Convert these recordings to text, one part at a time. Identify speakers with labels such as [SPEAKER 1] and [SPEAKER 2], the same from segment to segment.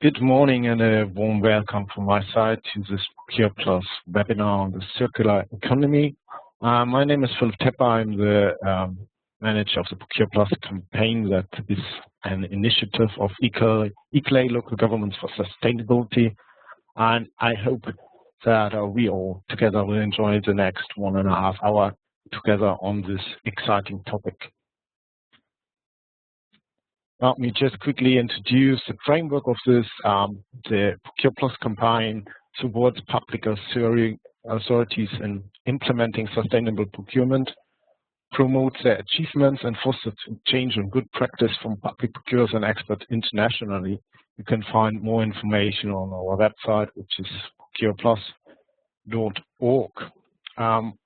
[SPEAKER 1] Good morning and a warm welcome from my side to this Procure Plus webinar on the circular economy. My name is Philip Tepper. I'm the manager of the Procure Plus campaign that is an initiative of ECLA local governments for sustainability. And I hope that we all together will enjoy the next 1.5 hours together on this exciting topic. Let me just quickly introduce the framework of this. The Procure Plus campaign supports public authorities in implementing sustainable procurement, promotes their achievements, and fosters change and good practice from public procurers and experts internationally. You can find more information on our website, which is procureplus.org.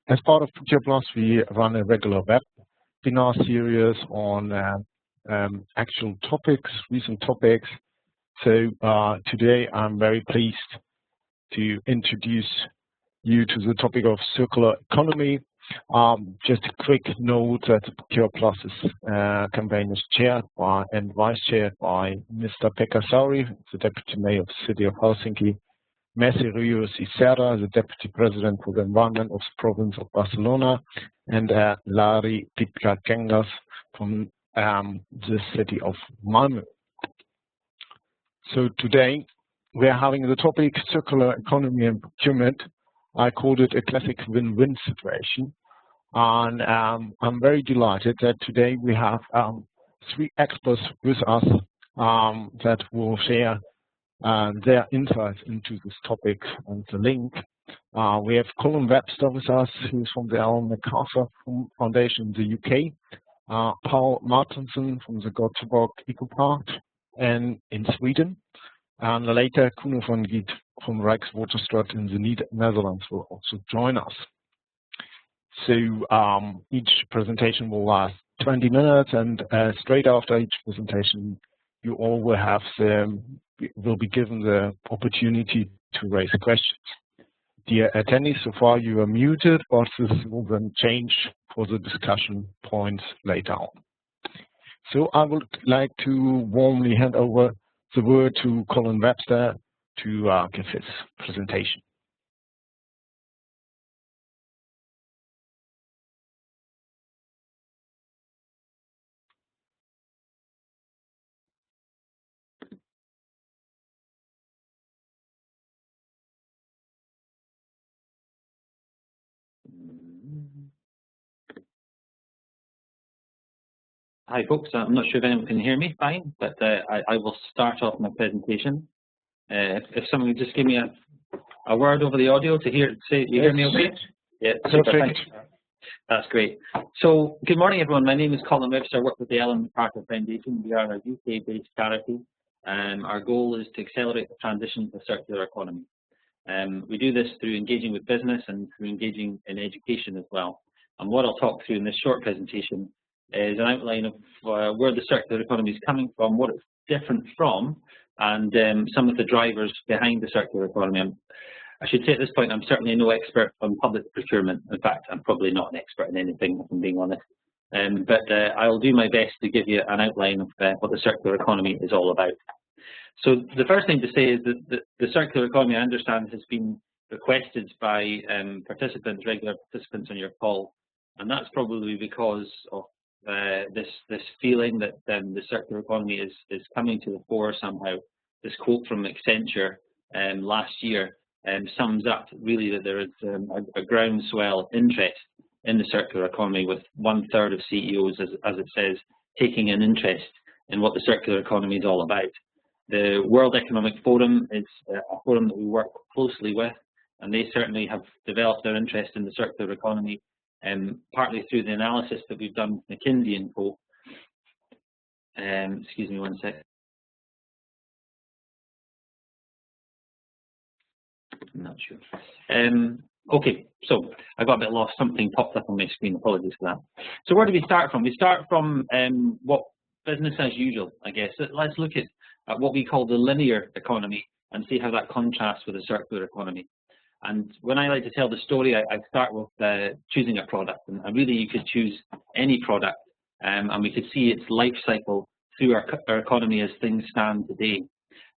[SPEAKER 1] As part of Procure Plus, we run a regular webinar series on actual topics, recent topics. So today I'm very pleased to introduce you to the topic of circular economy. Just a quick note that the Procure Plus campaign is chaired by and vice-chaired by Mr. Pekka Sauri, the Deputy Mayor of the City of Helsinki, Messi Rios Iserra, the Deputy President for the Environment of the Province of Barcelona, and Lari Pitka-Kengas from the city of Malmö. So today we are having the topic circular economy and procurement. I called it a classic win-win situation, and I'm very delighted that today we have 3 experts with us that will share their insights into this topic and the link. We have Colin Webster with us, who's from the MacArthur Foundation in the UK. Pål Mårtensson from the Gothenburg Eco Park and in Sweden, and later Cuno Van Geet from Rijkswaterstaat in the Netherlands will also join us. So each presentation will last 20 minutes, and straight after each presentation, you all will be given the opportunity to raise questions. Dear attendees, so far you are muted, but this will then change for the discussion points later on. So I would like to warmly hand over the word to Colin Webster to give his presentation.
[SPEAKER 2] Hi folks, I'm not sure if anyone can hear me fine, but I will start off my presentation. If someone could just give me a word over the audio to hear, say you hear me okay? Yeah, super, thanks. That's great. So good morning everyone, my name is Colin Webster, I work with the MacArthur Foundation. We are a UK-based charity, and our goal is to accelerate the transition to a circular economy. We do this through engaging with business and through engaging in education as well. And what I'll talk through in this short presentation is an outline of where the circular economy is coming from, what it's different from, and some of the drivers behind the circular economy. I should say at this point, I'm certainly no expert on public procurement. In fact, I'm probably not an expert in anything, if I'm being honest. But I'll do my best to give you an outline of what the circular economy is all about. So the first thing to say is that the circular economy, I understand, has been requested by participants, regular participants on your call, and that's probably because of this feeling that the circular economy is coming to the fore somehow. This quote from Accenture last year sums up really that there is a groundswell interest in the circular economy, with 1/3 of CEOs, as it says, taking an interest in what the circular economy is all about. The World Economic Forum is a forum that we work closely with, and they certainly have developed their interest in the circular economy, partly through the analysis that we've done with McKinsey & Co. Excuse me one sec. I'm not sure. Okay, so I got a bit lost. Something popped up on my screen. Apologies for that. So where do we start from? We start from what business as usual, I guess. Let's look at what we call the linear economy and see how that contrasts with the circular economy. And when I like to tell the story, I start with choosing a product, and really you could choose any product, and we could see its life cycle through our economy as things stand today.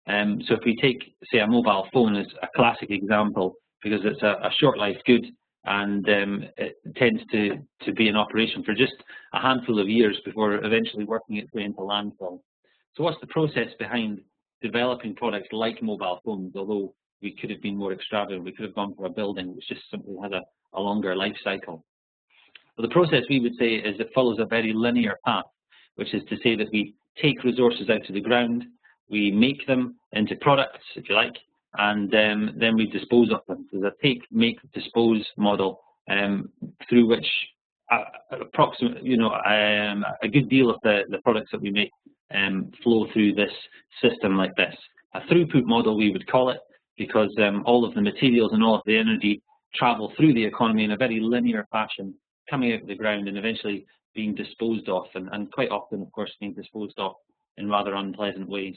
[SPEAKER 2] So if we take, say, a mobile phone as a classic example, because it's a short life good, and it tends to be in operation for just a handful of years before eventually working its way into landfill. So what's the process behind developing products like mobile phones? Although we could have been more extravagant, we could have gone for a building which just simply has a longer life cycle. Well, the process, we would say, is it follows a very linear path, which is to say that we take resources out of the ground, we make them into products, if you like, and then we dispose of them. So there's a take, make, dispose model through which approximately, a good deal of the products that we make flow through this system like this. A throughput model, we would call it, because all of the materials and all of the energy travel through the economy in a very linear fashion, coming out of the ground and eventually being disposed of, and quite often, of course, being disposed of in rather unpleasant ways.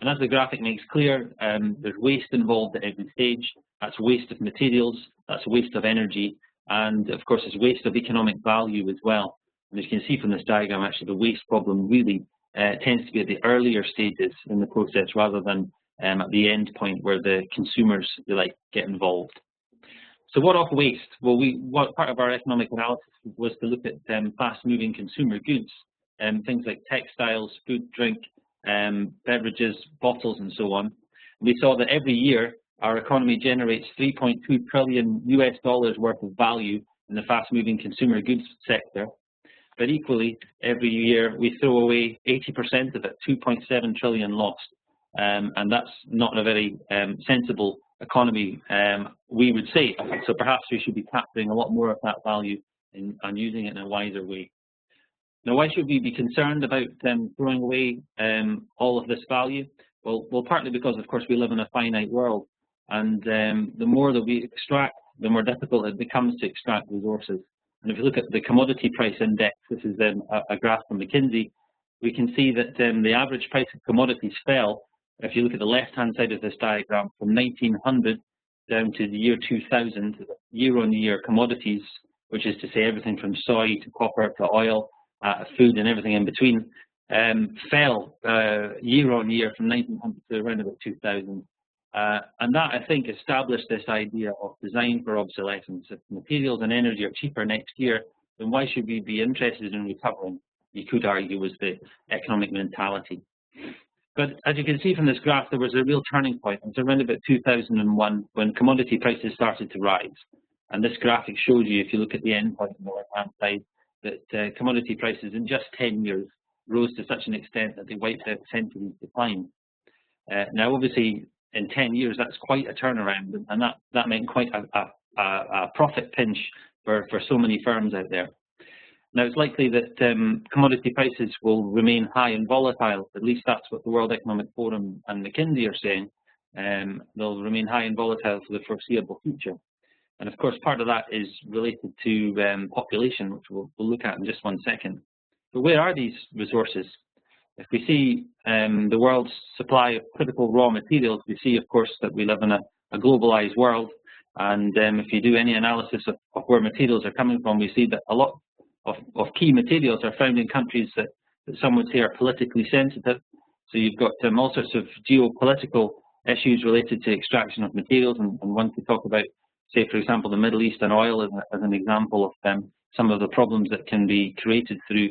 [SPEAKER 2] And as the graphic makes clear, there's waste involved at every stage. That's waste of materials, that's waste of energy, and of course, it's waste of economic value as well. And as you can see from this diagram, actually, the waste problem really tends to be at the earlier stages in the process rather than at the end point where the consumers, if you like, get involved. So what of waste? Well, part of our economic analysis was to look at fast-moving consumer goods, things like textiles, food, drink, beverages, bottles, and so on. We saw that every year our economy generates $3.2 trillion worth of value in the fast-moving consumer goods sector. But equally, every year we throw away 80% of it, 2.7 trillion lost. And that's not a very sensible economy, we would say. So perhaps we should be capturing a lot more of that value and using it in a wiser way. Now, why should we be concerned about throwing away all of this value? Well, partly because, of course, we live in a finite world, and the more that we extract, the more difficult it becomes to extract resources. And if you look at the commodity price index, this is a graph from McKinsey, we can see that the average price of commodities fell. If you look at the left-hand side of this diagram, from 1900 down to the year 2000, year-on-year commodities, which is to say everything from soy to copper to oil, food and everything in between, fell year-on-year from 1900 to around about 2000. And that, I think, established this idea of design for obsolescence. If materials and energy are cheaper next year, then why should we be interested in recovering? You could argue was the economic mentality. But as you can see from this graph, there was a real turning point. It was around about 2001 when commodity prices started to rise. And this graphic shows you, if you look at the end point on the left-hand side, that commodity prices in just 10 years rose to such an extent that they wiped out centuries' decline. Now, obviously, in 10 years, that's quite a turnaround, and that meant quite a profit pinch for so many firms out there. Now, it's likely that commodity prices will remain high and volatile. At least that's what the World Economic Forum and McKinsey are saying. They'll remain high and volatile for the foreseeable future. And of course, part of that is related to population, which we'll look at in just one second. But where are these resources? If we see the world's supply of critical raw materials, we see, of course, that we live in a globalized world. And if you do any analysis of where materials are coming from, we see that a lot of key materials are found in countries that some would say are politically sensitive. So you've got all sorts of geopolitical issues related to extraction of materials, and one could talk about, say, for example, the Middle East and oil as an example of some of the problems that can be created through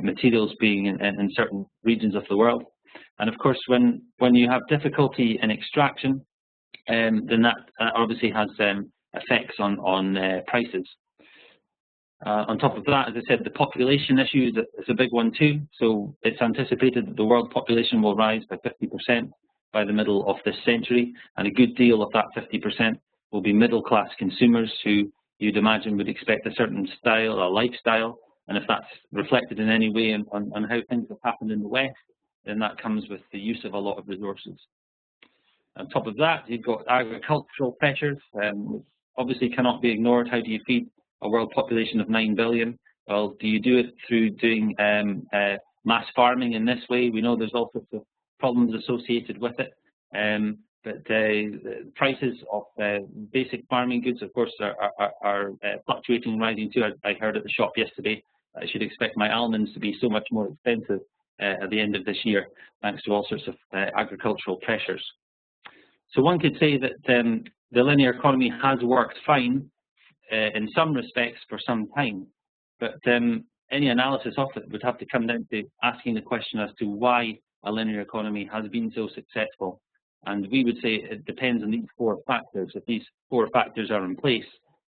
[SPEAKER 2] materials being in certain regions of the world. And of course, when you have difficulty in extraction, then that obviously has effects on prices. On top of that, as I said, the population issue is a big one too. So it's anticipated that the world population will rise by 50% by the middle of this century, and a good deal of that 50% will be middle-class consumers who you'd imagine would expect a certain style, a lifestyle, and if that's reflected in any way on how things have happened in the West, then that comes with the use of a lot of resources. On top of that, you've got agricultural pressures, which obviously cannot be ignored. How do you feed a world population of 9 billion? Well, do you do it through doing mass farming in this way? We know there's all sorts of problems associated with it. But the prices of basic farming goods, of course, are fluctuating and rising too. I heard at the shop yesterday I should expect my almonds to be so much more expensive at the end of this year, thanks to all sorts of agricultural pressures. So one could say that the linear economy has worked fine in some respects for some time, but any analysis of it would have to come down to asking the question as to why a linear economy has been so successful. And we would say it depends on these 4 factors. If these 4 factors are in place,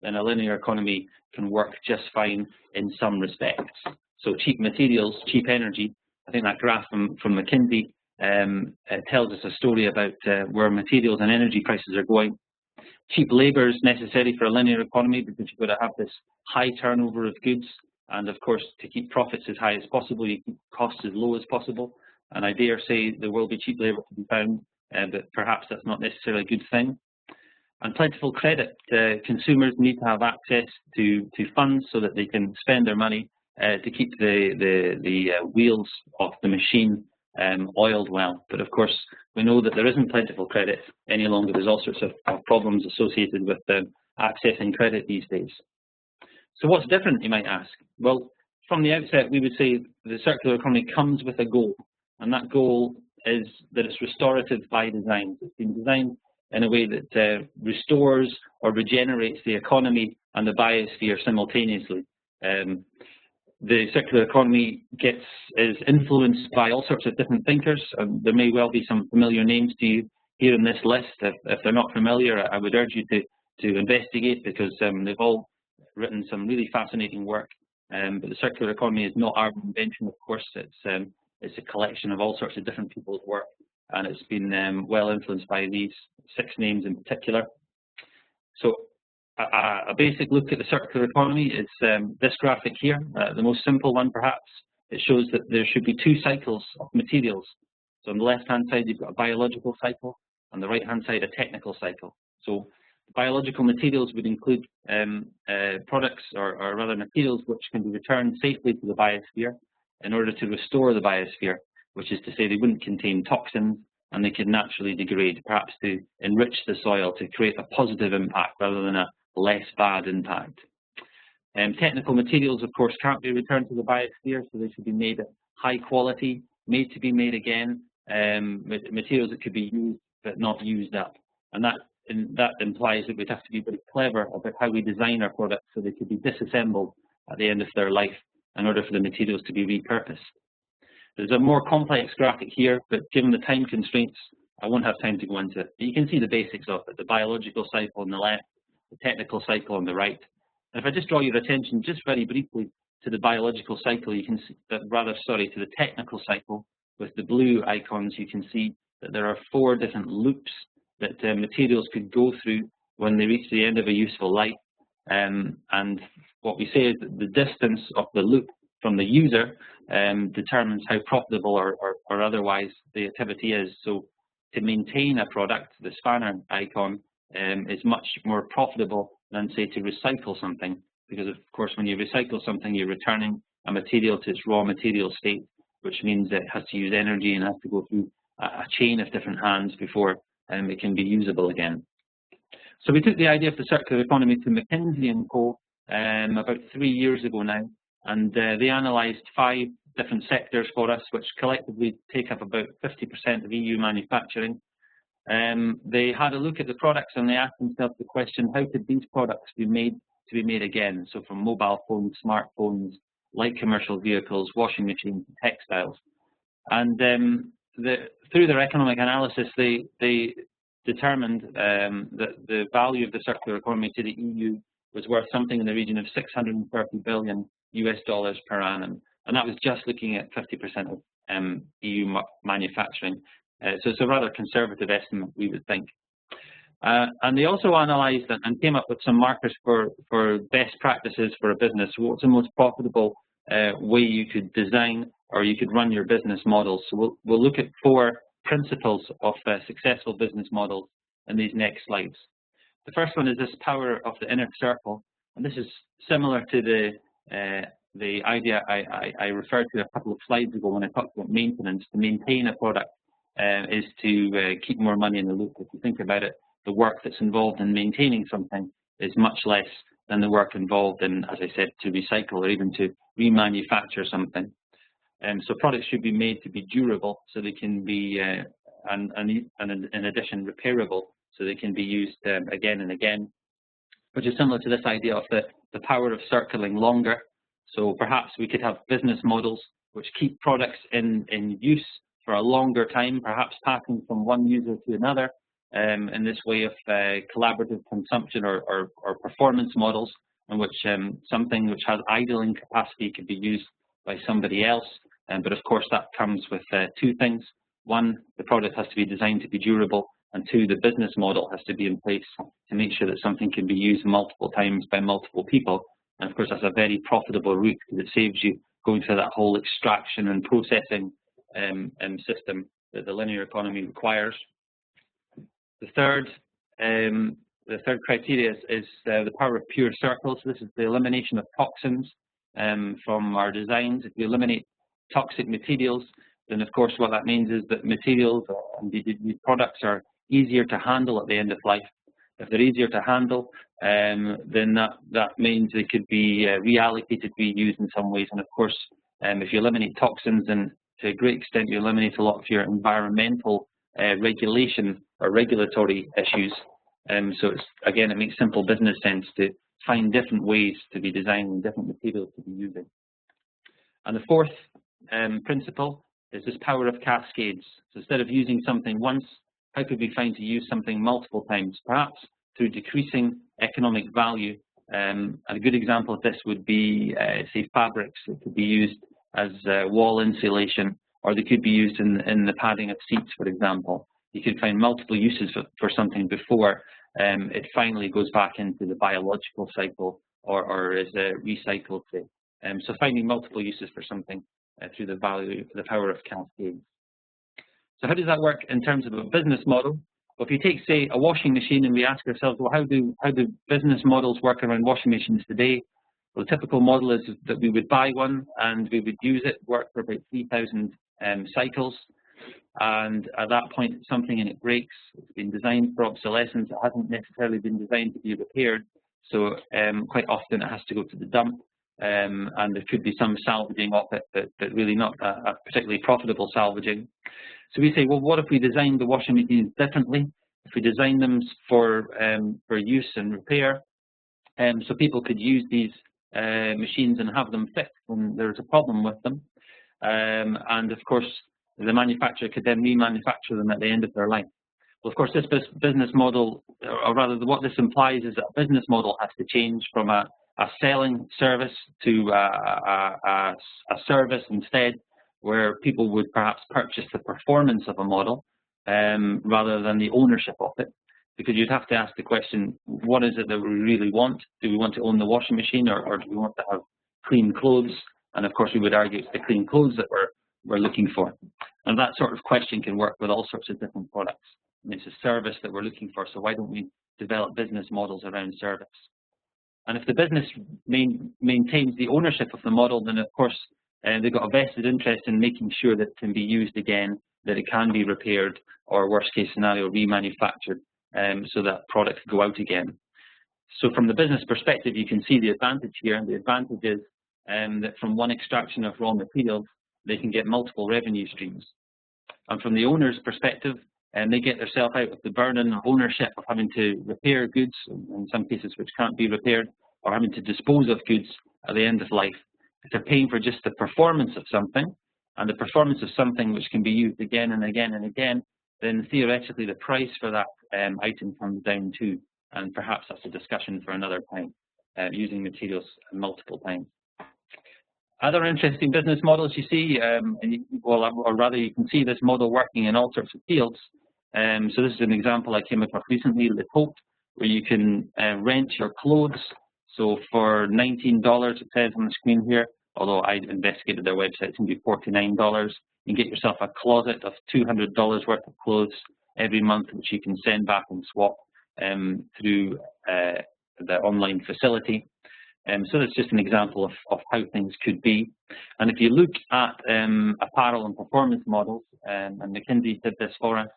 [SPEAKER 2] then a linear economy can work just fine in some respects. So cheap materials, cheap energy. I think that graph from McKinsey tells us a story about where materials and energy prices are going. Cheap labour is necessary for a linear economy because you've got to have this high turnover of goods. And of course, to keep profits as high as possible, you keep costs as low as possible. And I dare say there will be cheap labour to be found, but perhaps that's not necessarily a good thing. And plentiful credit. Consumers need to have access to funds so that they can spend their money to keep the wheels of the machine oiled well. But of course, we know that there isn't plentiful credit any longer. There's all sorts of problems associated with accessing credit these days. So what's different, you might ask? Well, from the outset, we would say the circular economy comes with a goal, and that goal is that it's restorative by design. It's been designed in a way that restores or regenerates the economy and the biosphere simultaneously. The circular economy is influenced by all sorts of different thinkers. There may well be some familiar names to you here in this list. If they're not familiar, I would urge you to investigate, because they've all written some really fascinating work. But the circular economy is not our invention, of course. It's a collection of all sorts of different people's work, and it's been well influenced by these 6 names in particular. So a basic look at the circular economy is this graphic here, the most simple one perhaps. It shows that there should be 2 cycles of materials. So on the left-hand side, you've got a biological cycle, on the right-hand side, a technical cycle. So biological materials would include products, or rather materials, which can be returned safely to the biosphere in order to restore the biosphere, which is to say they wouldn't contain toxins and they could naturally degrade, perhaps to enrich the soil to create a positive impact rather than a less bad impact. Technical materials, of course, can't be returned to the biosphere, so they should be made at high quality, made to be made again, materials that could be used but not used up. And that implies that we'd have to be very clever about how we design our products so they could be disassembled at the end of their life in order for the materials to be repurposed. There's a more complex graphic here, but given the time constraints, I won't have time to go into it. But you can see the basics of it, the biological cycle on the left, the technical cycle on the right. And if I just draw your attention just very briefly to the biological cycle, you can see that, to the technical cycle with the blue icons, you can see that there are 4 different loops that materials could go through when they reach the end of a useful life. And what we say is that the distance of the loop from the user determines how profitable or otherwise the activity is. So to maintain a product, the spanner icon is much more profitable than, say, to recycle something, because of course when you recycle something, you're returning a material to its raw material state, which means it has to use energy and has to go through a chain of different hands before it can be usable again. So we took the idea of the circular economy to McKinsey & Co. About 3 years ago now, and they analysed 5 different sectors for us, which collectively take up about 50% of EU manufacturing. They had a look at the products and they asked themselves the question, how could these products be made to be made again? So from mobile phones, smartphones, light commercial vehicles, washing machines, textiles. And through their economic analysis, they determined that the value of the circular economy to the EU was worth something in the region of $630 billion per annum. And that was just looking at 50% of EU manufacturing. So it's a rather conservative estimate, we would think. And they also analysed and came up with some markers for best practices for a business. What's the most profitable way you could design or you could run your business models? So we'll look at 4 principles of successful business models in these next slides. The first one is this power of the inner circle, and this is similar to the idea I referred to a couple of slides ago when I talked about maintenance. To maintain a product is to keep more money in the loop. If you think about it, the work that's involved in maintaining something is much less than the work involved in, as I said, to recycle or even to remanufacture something. So products should be made to be durable, so they can be, and in addition, repairable, so they can be used again and again, which is similar to this idea of the power of circling longer. So perhaps we could have business models which keep products in use for a longer time, perhaps passing from one user to another, in this way of collaborative consumption or performance models, in which something which has idling capacity could be used by somebody else. But of course that comes with two things. One, the product has to be designed to be durable, and two, the business model has to be in place to make sure that something can be used multiple times by multiple people. And of course that's a very profitable route, because it saves you going through that whole extraction and processing system that the linear economy requires. The third criteria is the power of pure circles. This is the elimination of toxins from our designs. If you eliminate toxic materials, then of course what that means is that materials and these products are easier to handle at the end of life. If they're easier to handle, then that means they could be reallocated, reused in some ways. And of course, if you eliminate toxins, then to a great extent you eliminate a lot of your environmental regulation or regulatory issues. So again, it makes simple business sense to find different ways to be designing different materials to be using. And the fourth principle is this power of cascades. So instead of using something once, how could we find to use something multiple times, perhaps through decreasing economic value? And a good example of this would be, say, fabrics. It could be used as wall insulation, or they could be used in the padding of seats, for example. You could find multiple uses for something before it finally goes back into the biological cycle or is recycled. So finding multiple uses for something through the power of cascades. So how does that work in terms of a business model? Well, if you take, say, a washing machine, and we ask ourselves, well, how do business models work around washing machines today? Well, the typical model is that we would buy one and we would use it, work for about 3,000 cycles, and at that point something in it breaks. It's been designed for obsolescence. It hasn't necessarily been designed to be repaired, so quite often it has to go to the dump, and there could be some salvaging of it, but really not a particularly profitable salvaging. So we say, well, what if we designed the washing machines differently? If we designed them for use and repair, so people could use these machines and have them fixed when there's a problem with them, and of course the manufacturer could then remanufacture them at the end of their life. Well, of course, this business model, or rather what this implies, is that a business model has to change from a selling service to a service instead, where people would perhaps purchase the performance of a model rather than the ownership of it. Because you'd have to ask the question, what is it that we really want? Do we want to own the washing machine, or do we want to have clean clothes? And of course we would argue it's the clean clothes that we're looking for. And that sort of question can work with all sorts of different products. And it's a service that we're looking for, so why don't we develop business models around service? And if the business maintains the ownership of the model, then of course they've got a vested interest in making sure that it can be used again, that it can be repaired, or worst case scenario, remanufactured, so that product can go out again. So from the business perspective, you can see the advantage here, and the advantage is that from one extraction of raw materials, they can get multiple revenue streams. And from the owner's perspective, they get themselves out of the burden of ownership of having to repair goods, in some cases which can't be repaired, or having to dispose of goods at the end of life. If they're paying for just the performance of something, and the performance of something which can be used again and again and again, then theoretically the price for that item comes down too. And perhaps that's a discussion for another time, using materials multiple times. Other interesting business models you see, or rather you can see this model working in all sorts of fields. So this is an example I came across recently, Le Cote, where you can rent your clothes. So for $19, it says on the screen here, although I investigated their website, it's going to be $49. You can get yourself a closet of $200 worth of clothes every month, which you can send back and swap through the online facility. So that's just an example of how things could be. And if you look at apparel and performance models, and McKinsey did this for us,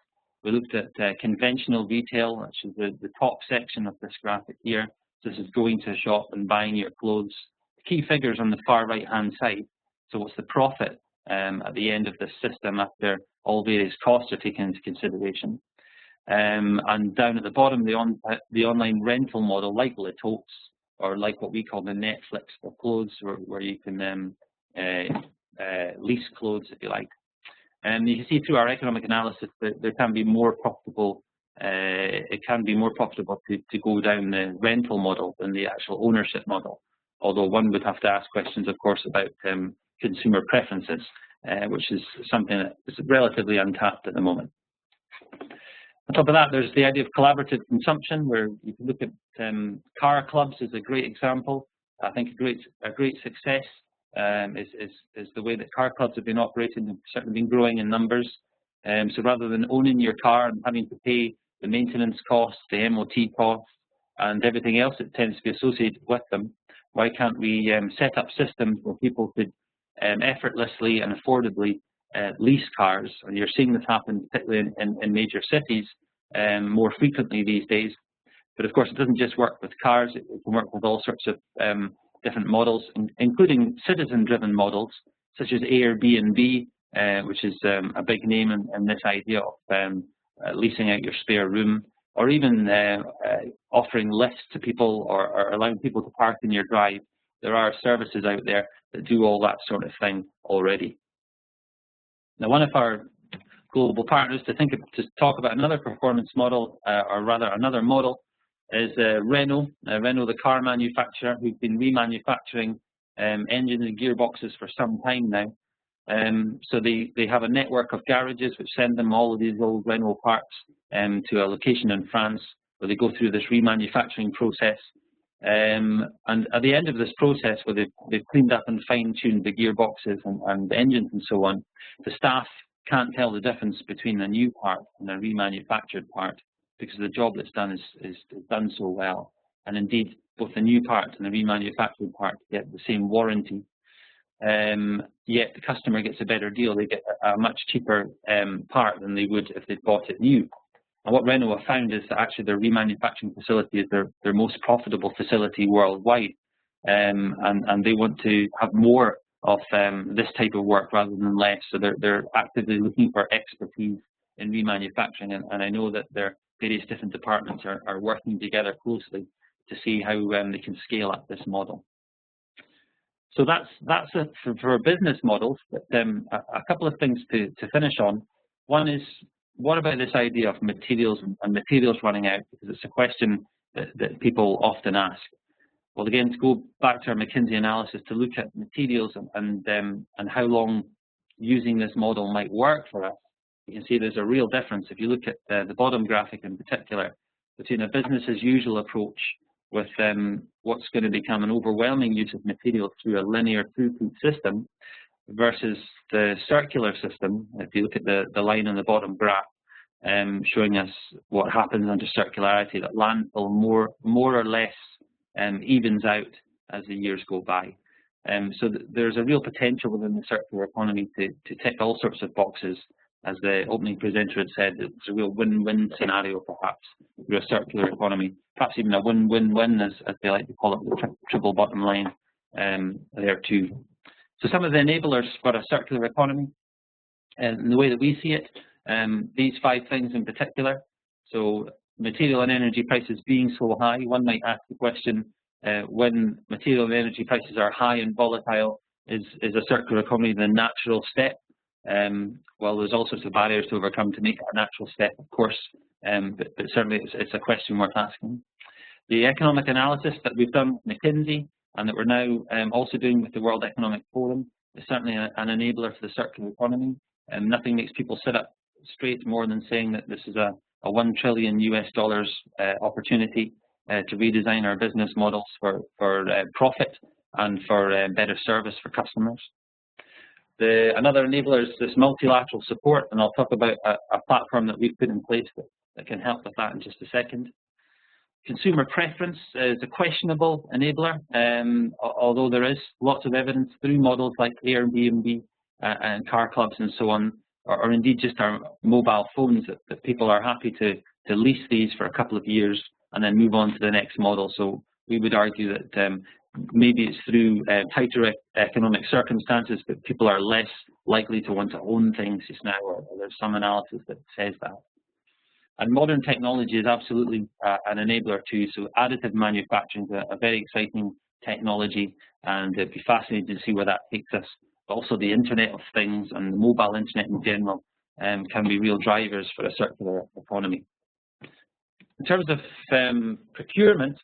[SPEAKER 2] we looked at conventional retail, which is the top section of this graphic here. So this is going to a shop and buying your clothes. The key figures on the far right-hand side. So what's the profit at the end of the system after all various costs are taken into consideration. And down at the bottom, the online rental model, like Litopes, or like what we call the Netflix for clothes, where you can lease clothes, if you like. And you can see through our economic analysis that there can be more profitable. It can be more profitable to go down the rental model than the actual ownership model. Although one would have to ask questions, of course, about consumer preferences, which is something that is relatively untapped at the moment. On top of that, there's the idea of collaborative consumption, where you can look at car clubs as a great example. I think a great success is the way that car clubs have been operating and certainly been growing in numbers. So rather than owning your car and having to pay the maintenance costs, the MOT costs, and everything else that tends to be associated with them, why can't we set up systems where people could effortlessly and affordably lease cars? And you're seeing this happen particularly in major cities more frequently these days. But of course, it doesn't just work with cars. It can work with all sorts of different models, including citizen-driven models, such as Airbnb, which is a big name in this idea of leasing out your spare room, or even offering lifts to people or allowing people to park in your drive. There are services out there that do all that sort of thing already. Now, one of our global partners to talk about another performance model, or rather another model, is Renault. Renault, the car manufacturer, who've been remanufacturing engines and gearboxes for some time now. So they have a network of garages which send them all of these old Renault parts to a location in France, where they go through this remanufacturing process. And at the end of this process, where they've cleaned up and fine-tuned the gearboxes and the engines and so on, the staff can't tell the difference between a new part and a remanufactured part, because the job that's done is done so well. And indeed, both the new part and the remanufactured part get the same warranty. Yet the customer gets a better deal. They get a much cheaper part than they would if they'd bought it new. And what Renault have found is that actually their remanufacturing facility is their most profitable facility worldwide. And they want to have more of this type of work rather than less. So they're actively looking for expertise in remanufacturing. And I know that their various different departments are working together closely to see how they can scale up this model. So that's it for business models. But a couple of things to finish on. One is, what about this idea of materials and materials running out? Because it's a question that people often ask. Well, again, to go back to our McKinsey analysis to look at materials and how long using this model might work for us, you can see there's a real difference. If you look at the bottom graphic in particular, between a business as usual approach with what's going to become an overwhelming use of materials through a linear throughput system versus the circular system. If you look at the line on the bottom graph, showing us what happens under circularity, that landfill more or less evens out as the years go by. So there's a real potential within the circular economy to tick all sorts of boxes. As the opening presenter had said, it's a real win-win scenario perhaps through a circular economy, perhaps even a win-win-win as they like to call it, the triple bottom line there too. So some of the enablers for a circular economy, and the way that we see it, these 5 things in particular. So material and energy prices being so high, one might ask the question, when material and energy prices are high and volatile, is a circular economy the natural step? Well, there's all sorts of barriers to overcome to make it a natural step, of course, but certainly it's a question worth asking. The economic analysis that we've done with McKinsey and that we're now also doing with the World Economic Forum is certainly an enabler for the circular economy. Nothing makes people sit up straight more than saying that this is a $1 trillion opportunity to redesign our business models for profit and for better service for customers. Another enabler is this multilateral support, and I'll talk about a platform that we've put in place that can help with that in just a second. Consumer preference is a questionable enabler, although there is lots of evidence through models like Airbnb and car clubs and so on, or indeed just our mobile phones, that people are happy to lease these for a couple of years and then move on to the next model. So we would argue that maybe it's through tighter economic circumstances, but people are less likely to want to own things just now, or there's some analysis that says that. And modern technology is absolutely an enabler too. So additive manufacturing is a very exciting technology, and it'd be fascinating to see where that takes us. But also the Internet of Things and the mobile internet in general can be real drivers for a circular economy. In terms of procurement,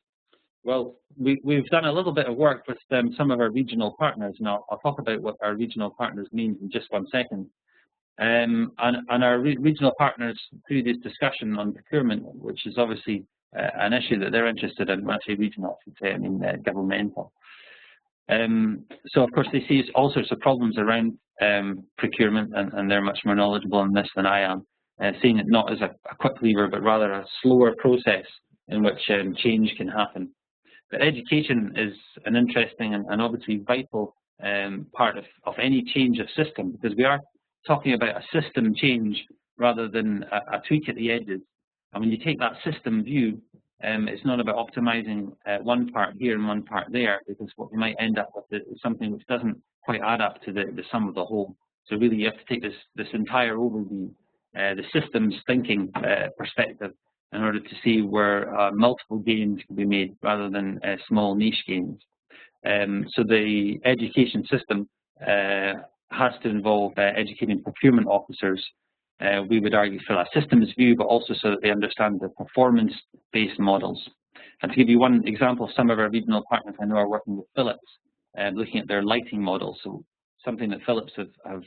[SPEAKER 2] well, we've done a little bit of work with some of our regional partners. Now, I'll talk about what our regional partners mean in just 1 second. And our regional partners, through this discussion on procurement, which is obviously an issue that they're interested in. When I say regional, I should say I mean governmental. So of course they see all sorts of problems around procurement, and they're much more knowledgeable on this than I am, seeing it not as a quick lever, but rather a slower process in which change can happen. But education is an interesting and obviously vital part of any change of system, because we are talking about a system change rather than a tweak at the edges. And when you take that system view, it's not about optimizing one part here and one part there, because what we might end up with is something which doesn't quite add up to the sum of the whole. So really you have to take this entire overview, the systems thinking perspective, in order to see where multiple gains can be made rather than small niche gains. So the education system has to involve educating procurement officers, we would argue, for a systems view, but also so that they understand the performance-based models. And to give you one example, some of our regional partners I know are working with Philips, looking at their lighting model. So something that Philips have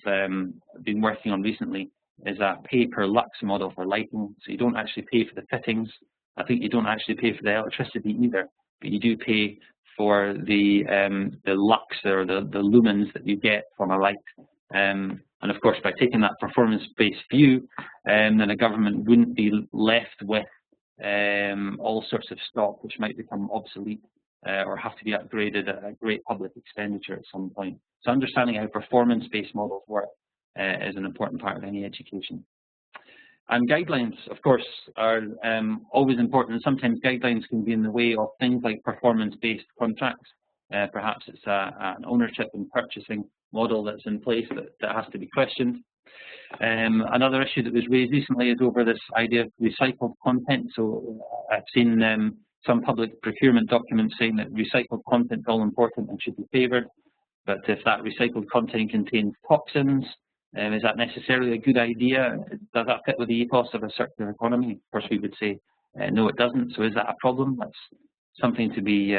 [SPEAKER 2] been working on recently is a pay-per-lux model for lighting. So you don't actually pay for the fittings. I think you don't actually pay for the electricity either, but you do pay for the lux, or the lumens that you get from a light. And of course, by taking that performance-based view, then a government wouldn't be left with all sorts of stock which might become obsolete or have to be upgraded at a great public expenditure at some point. So understanding how performance-based models work is an important part of any education. And guidelines, of course, are always important, and sometimes guidelines can be in the way of things like performance-based contracts. Perhaps it's an ownership and purchasing model that's in place that has to be questioned. Another issue that was raised recently is over this idea of recycled content. So I've seen some public procurement documents saying that recycled content is all important and should be favoured, but if that recycled content contains toxins, is that necessarily a good idea? Does that fit with the ethos of a circular economy? Of course, we would say no, it doesn't. So is that a problem? That's something to be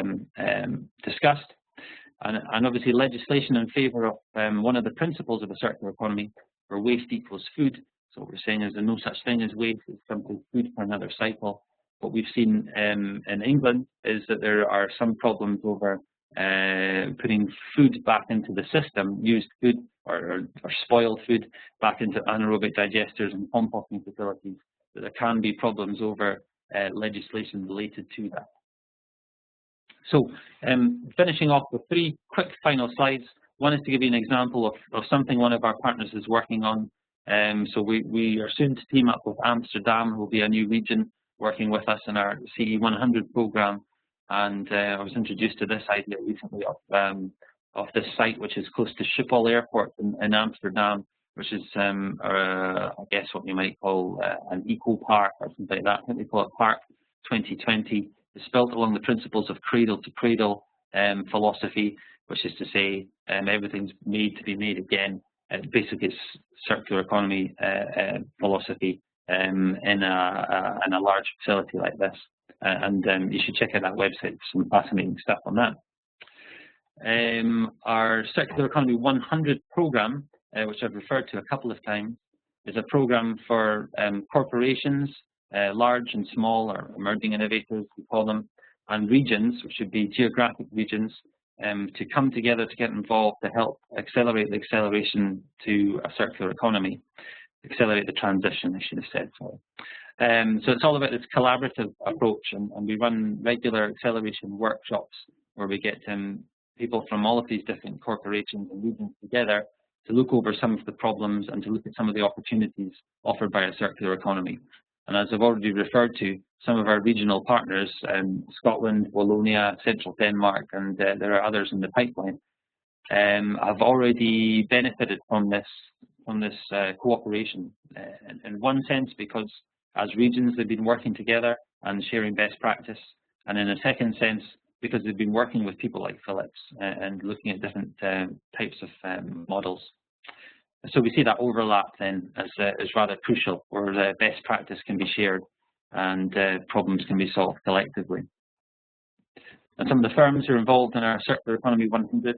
[SPEAKER 2] discussed. And obviously legislation in favour of one of the principles of a circular economy, where waste equals food. So what we're saying is there's no such thing as waste, it's simply food for another cycle. What we've seen in England is that there are some problems over putting food back into the system, used food or spoiled food back into anaerobic digesters and composting facilities. But there can be problems over legislation related to that. So finishing off with 3 quick final slides. One is to give you an example of something one of our partners is working on. So we are soon to team up with Amsterdam, who will be a new region working with us in our CE 100 program. And I was introduced to this idea recently of this site, which is close to Schiphol Airport in Amsterdam, which is, I guess, what you might call an eco park or something like that. I think they call it Park 2020. It's built along the principles of cradle-to-cradle philosophy, which is to say everything's made to be made again. Basically, it's circular economy philosophy in a large facility like this. And you should check out that website for some fascinating stuff on that. Our Circular Economy 100 program, which I've referred to a couple of times, is a program for corporations, large and small, or emerging innovators, we call them, and regions, which would be geographic regions, to come together to get involved to help accelerate the acceleration to a circular economy, accelerate the transition, I should have said. Sorry. So it's all about this collaborative approach, and we run regular acceleration workshops where we get people from all of these different corporations and regions together to look over some of the problems and to look at some of the opportunities offered by a circular economy. And as I've already referred to, some of our regional partners, Scotland, Wallonia, Central Denmark, and there are others in the pipeline, have already benefited from this cooperation. In one sense, because as regions they've been working together and sharing best practice, and in a second sense, because they've been working with people like Philips and looking at different types of models. So we see that overlap then as rather crucial, where the best practice can be shared and problems can be solved collectively. And some of the firms who are involved in our Circular Economy 100,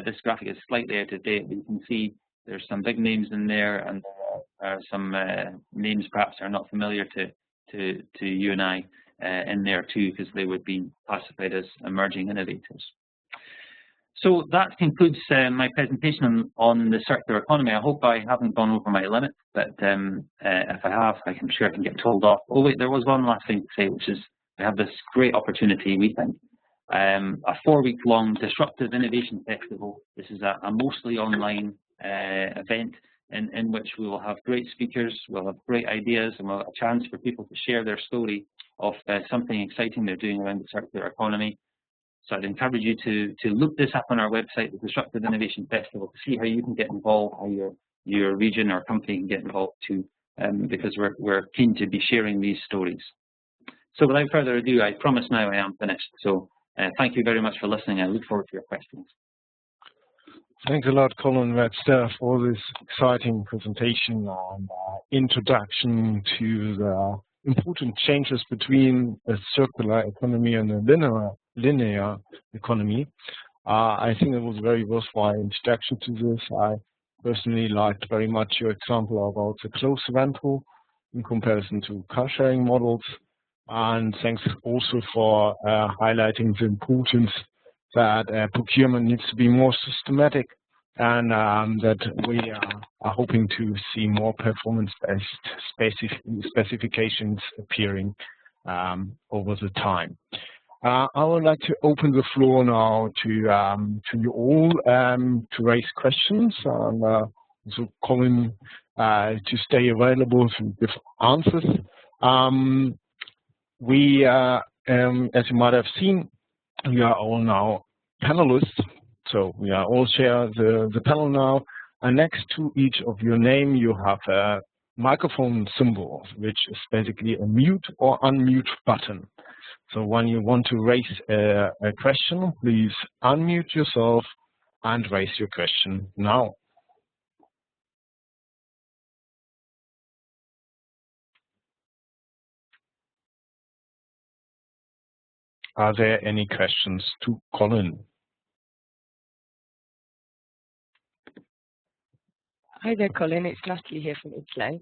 [SPEAKER 2] this graphic is slightly out of date, but you can see there's some big names in there, and there are some names perhaps are not familiar to you and I in there too, because they would be classified as emerging innovators. So that concludes my presentation on the circular economy. I hope I haven't gone over my limit, but if I have, I'm sure I can get told off. Oh wait, there was one last thing to say, which is we have this great opportunity, we think, a 4-week-long Disruptive Innovation Festival. This is a mostly online event in which we will have great speakers, we'll have great ideas, and we'll have a chance for people to share their story of something exciting they're doing around the circular economy. So I'd encourage you to look this up on our website, the Disruptive Innovation Festival, to see how you can get involved, how your region or company can get involved too, because we're keen to be sharing these stories. So without further ado, I promise now I am finished. So thank you very much for listening. I look forward to your questions.
[SPEAKER 1] Thanks a lot, Colin Webster, for this exciting presentation and introduction to the important changes between a circular economy and a linear economy. I think it was a very worthwhile introduction to this. I personally liked very much your example about the close rental in comparison to car sharing models. And thanks also for highlighting the importance that procurement needs to be more systematic, and that we are hoping to see more performance-based specifications appearing over the time. I would like to open the floor now to you all to raise questions, and so Colin to stay available to give answers. We, as you might have seen, we are all now panelists, so we are all share the panel now. And next to each of your name, you have a microphone symbol, which is basically a mute or unmute button. So when you want to raise a question, please unmute yourself and raise your question now. Are there any questions to Colin?
[SPEAKER 3] Hi there, Colin. It's Natalie here from ITLE.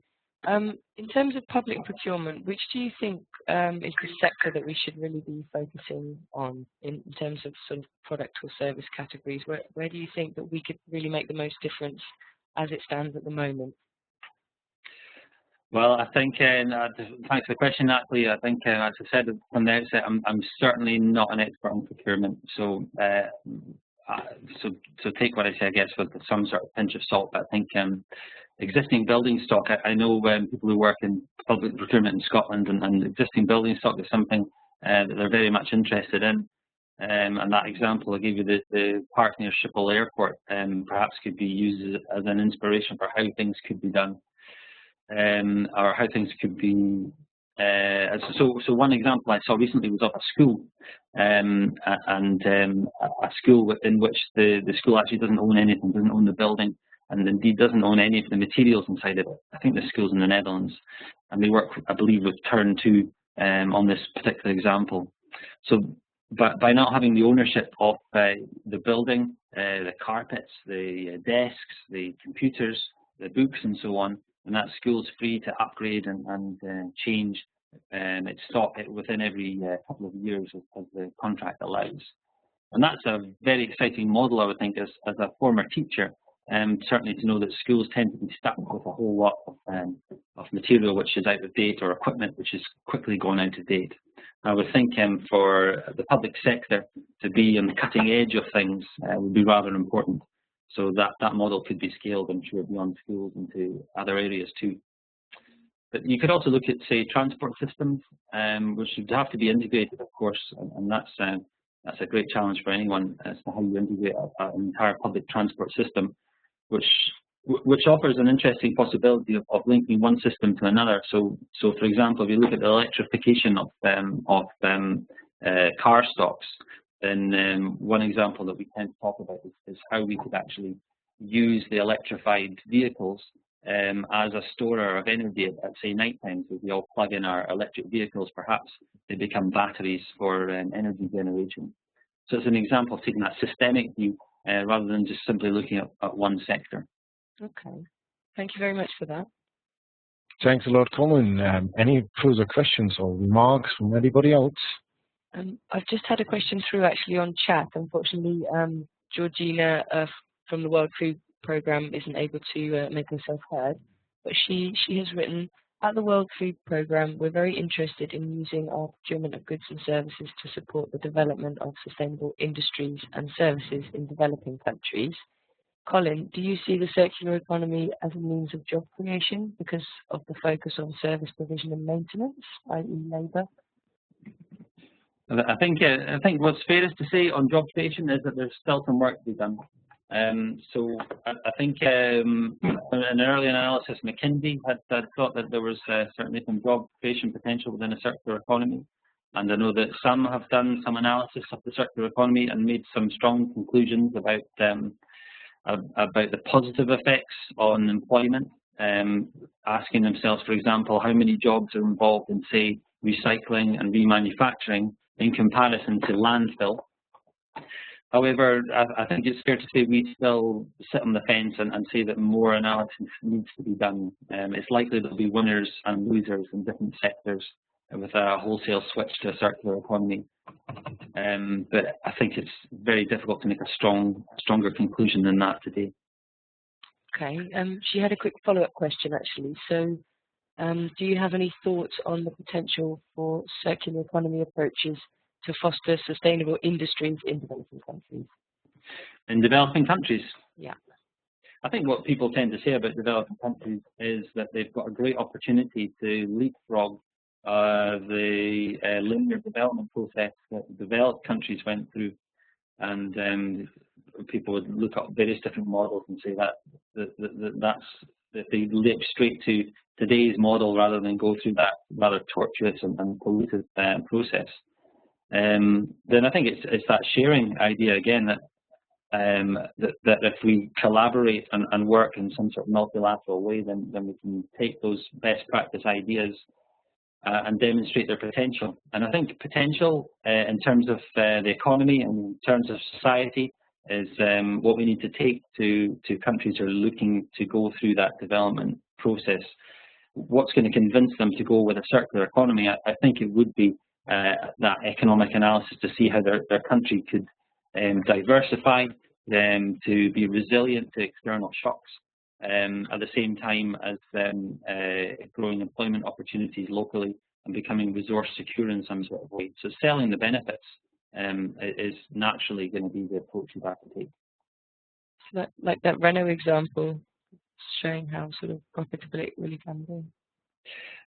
[SPEAKER 3] In terms of public procurement, which do you think is the sector that we should really be focusing on in terms of sort of product or service categories? Where do you think that we could really make the most difference as it stands at the moment?
[SPEAKER 2] Well, I think, thanks for the question, Natalie. I think, as I said from the outset, I'm certainly not an expert on procurement. So, so take what I say, I guess, with some sort of pinch of salt. But I think existing building stock, I know people who work in public procurement in Scotland, and existing building stock is something that they're very much interested in. And that example I gave you, the park near Schiphol Airport, perhaps could be used as an inspiration for how things could be done. Or how things could be. So one example I saw recently was of a school, and a school in which the school actually doesn't own anything, doesn't own the building, and indeed doesn't own any of the materials inside of it. I think the school's in the Netherlands, and they work, I believe, with Turn 2 on this particular example. So, but by not having the ownership of the building, the carpets, the desks, the computers, the books, and so on, and that school's free to upgrade and change its stock within every couple of years as the contract allows. And that's a very exciting model, I would think, as a former teacher, certainly to know that schools tend to be stuck with a whole lot of material which is out of date, or equipment which is quickly going out of date. I would think for the public sector to be on the cutting edge of things would be rather important. So that model could be scaled, I'm sure, beyond schools into other areas too. But you could also look at, say, transport systems, which would have to be integrated, of course, and that's a great challenge for anyone as to how you integrate an entire public transport system, which offers an interesting possibility of linking one system to another. So for example, if you look at the electrification of car stocks, then one example that we tend to talk about is how we could actually use the electrified vehicles as a storer of energy at say night times. If we all plug in our electric vehicles, perhaps they become batteries for energy generation. So it's an example of taking that systemic view rather than just simply looking at one sector.
[SPEAKER 3] Okay, thank you very much for that.
[SPEAKER 1] Thanks a lot, Colin. Any further questions or remarks from anybody else?
[SPEAKER 3] I've just had a question through actually on chat. Unfortunately, Georgina from the World Food Programme isn't able to make herself heard, but she has written, at the World Food Programme, we're very interested in using our procurement of goods and services to support the development of sustainable industries and services in developing countries. Colin, do you see the circular economy as a means of job creation because of the focus on service provision and maintenance, i.e. labour?
[SPEAKER 2] I think what's fairest to say on job creation is that there's still some work to be done. So I think in an early analysis, McKinsey had thought that there was certainly some job creation potential within a circular economy. And I know that some have done some analysis of the circular economy and made some strong conclusions about the positive effects on employment, asking themselves, for example, how many jobs are involved in, say, recycling and remanufacturing in comparison to landfill. However, I think it's fair to say we still sit on the fence and say that more analysis needs to be done. It's likely there'll be winners and losers in different sectors with a wholesale switch to a circular economy. But I think it's very difficult to make a stronger conclusion than that today.
[SPEAKER 3] Okay. She had a quick follow-up question actually. So, do you have any thoughts on the potential for circular economy approaches to foster sustainable industries in developing countries?
[SPEAKER 2] In developing countries?
[SPEAKER 3] Yeah.
[SPEAKER 2] I think what people tend to say about developing countries is that they've got a great opportunity to leapfrog the linear development process that developed countries went through, and people would look at various different models and say that they leap straight to today's model rather than go through that rather tortuous and polluted process. Then I think it's that sharing idea again that if we collaborate and work in some sort of multilateral way, then we can take those best practice ideas and demonstrate their potential. And I think potential in terms of the economy and in terms of society is what we need to take to countries who are looking to go through that development process. What's going to convince them to go with a circular economy? I think it would be that economic analysis to see how their country could diversify, to be resilient to external shocks, at the same time as growing employment opportunities locally and becoming resource secure in some sort of way. So selling the benefits is naturally going to be the approach you have to take.
[SPEAKER 3] So like that Renault example, showing how sort of profitable it really can be.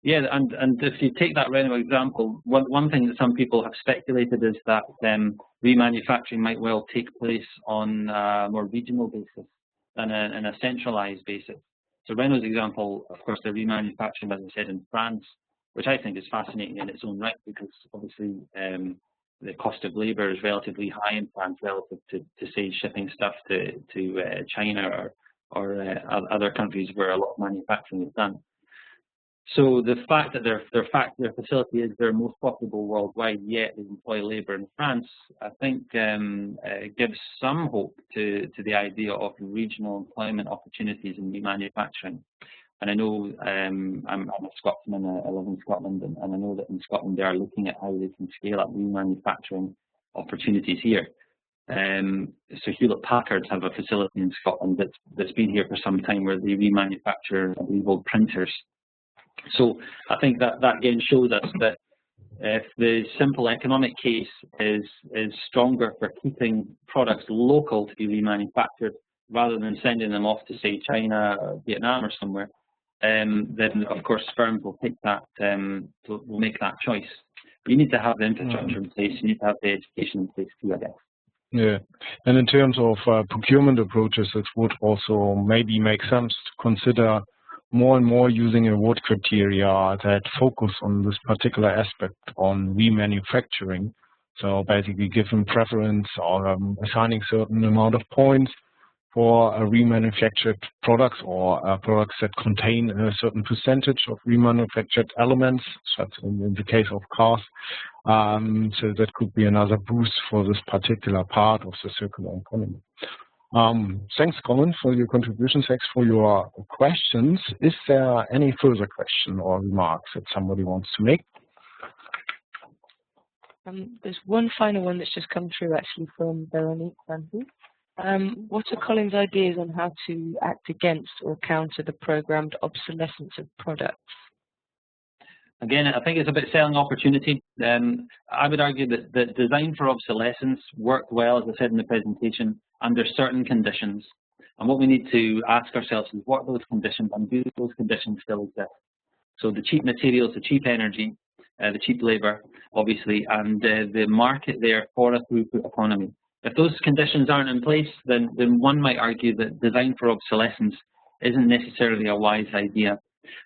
[SPEAKER 2] Yeah, and if you take that Renault example, one thing that some people have speculated is that remanufacturing might well take place on a more regional basis than in a centralized basis. So Renault's example, of course, they're remanufacturing, as I said, in France, which I think is fascinating in its own right, because obviously the cost of labour is relatively high in France relative to say, shipping stuff to China or other countries where a lot of manufacturing is done. So the fact that their facility is their most profitable worldwide, yet they employ labour in France, I think gives some hope to the idea of regional employment opportunities in remanufacturing. And I know I'm a Scotsman, I live in Scotland, and I know that in Scotland they are looking at how they can scale up remanufacturing opportunities here. So Hewlett-Packard have a facility in Scotland that's been here for some time, where they remanufacture, I believe, old printers. So I think that again shows us that if the simple economic case is stronger for keeping products local to be remanufactured rather than sending them off to, say, China or Vietnam or somewhere, then of course firms will take that, will make that choice. You need to have the infrastructure in place. You need to have the education in place too, I guess.
[SPEAKER 1] Yeah, and in terms of procurement approaches, it would also maybe make sense to consider more and more using award criteria that focus on this particular aspect on remanufacturing. So basically giving preference or assigning certain amount of points for remanufactured products or products that contain a certain percentage of remanufactured elements, such in the case of cars. So that could be another boost for this particular part of the circular economy. Thanks, Colin, for your contribution. Thanks for your questions. Is there any further question or remarks that somebody wants to make?
[SPEAKER 3] There's one final one that's just come through actually from Veronique Van Geet. What are Colin's ideas on how to act against or counter the programmed obsolescence of products?
[SPEAKER 2] Again, I think it's a bit selling opportunity. I would argue that the design for obsolescence worked well, as I said in the presentation, under certain conditions. And what we need to ask ourselves is what are those conditions, and do those conditions still exist? So the cheap materials, the cheap energy, the cheap labour, obviously, and the market there for a throughput economy. If those conditions aren't in place, then one might argue that design for obsolescence isn't necessarily a wise idea.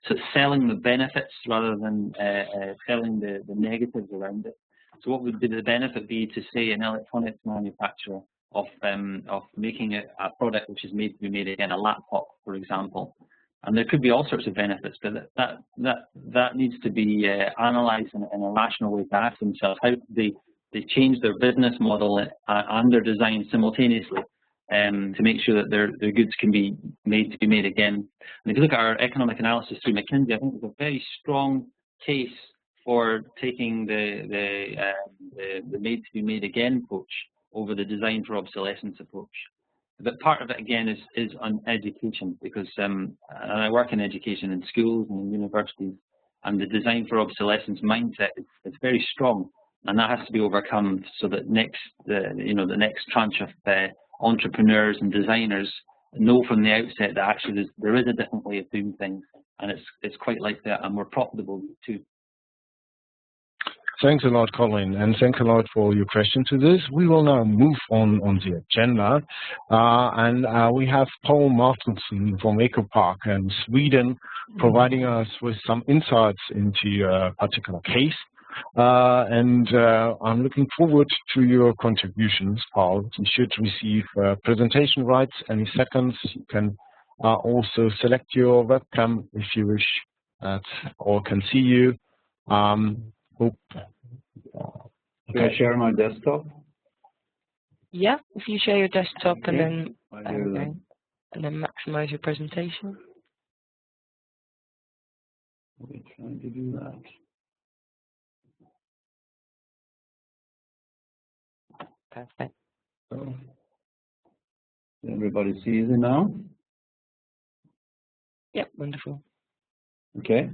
[SPEAKER 2] So it's selling the benefits rather than selling the negatives around it. So what would the benefit be to, say, an electronics manufacturer of making a product which is made to be made again, a laptop, for example? And there could be all sorts of benefits, but that needs to be analysed in a rational way to ask themselves how they change their business model and their design simultaneously to make sure that their goods can be made to be made again. And if you look at our economic analysis through McKinsey, I think there's a very strong case for taking the made to be made again approach over the design for obsolescence approach. But part of it again is on education, because I work in education in schools and in universities, and the design for obsolescence mindset is very strong, and that has to be overcome so that the next tranche of entrepreneurs and designers know from the outset that actually there is a different way of doing things, and it's quite likely a more profitable too.
[SPEAKER 1] Thanks a lot, Colin, and thanks a lot for your question to this. We will now move on the agenda, and we have Pål Mårtensson from EcoPark in Sweden providing us with some insights into a particular case. And I'm looking forward to your contributions, Pål. You should receive presentation rights any seconds. You can also select your webcam if you wish, or can see you.
[SPEAKER 4] Should I share my desktop?
[SPEAKER 3] Yeah, if you share your desktop and then maximize your presentation.
[SPEAKER 4] We're trying to do that.
[SPEAKER 3] Perfect.
[SPEAKER 4] So everybody sees it now?
[SPEAKER 3] Yep, wonderful.
[SPEAKER 4] Okay.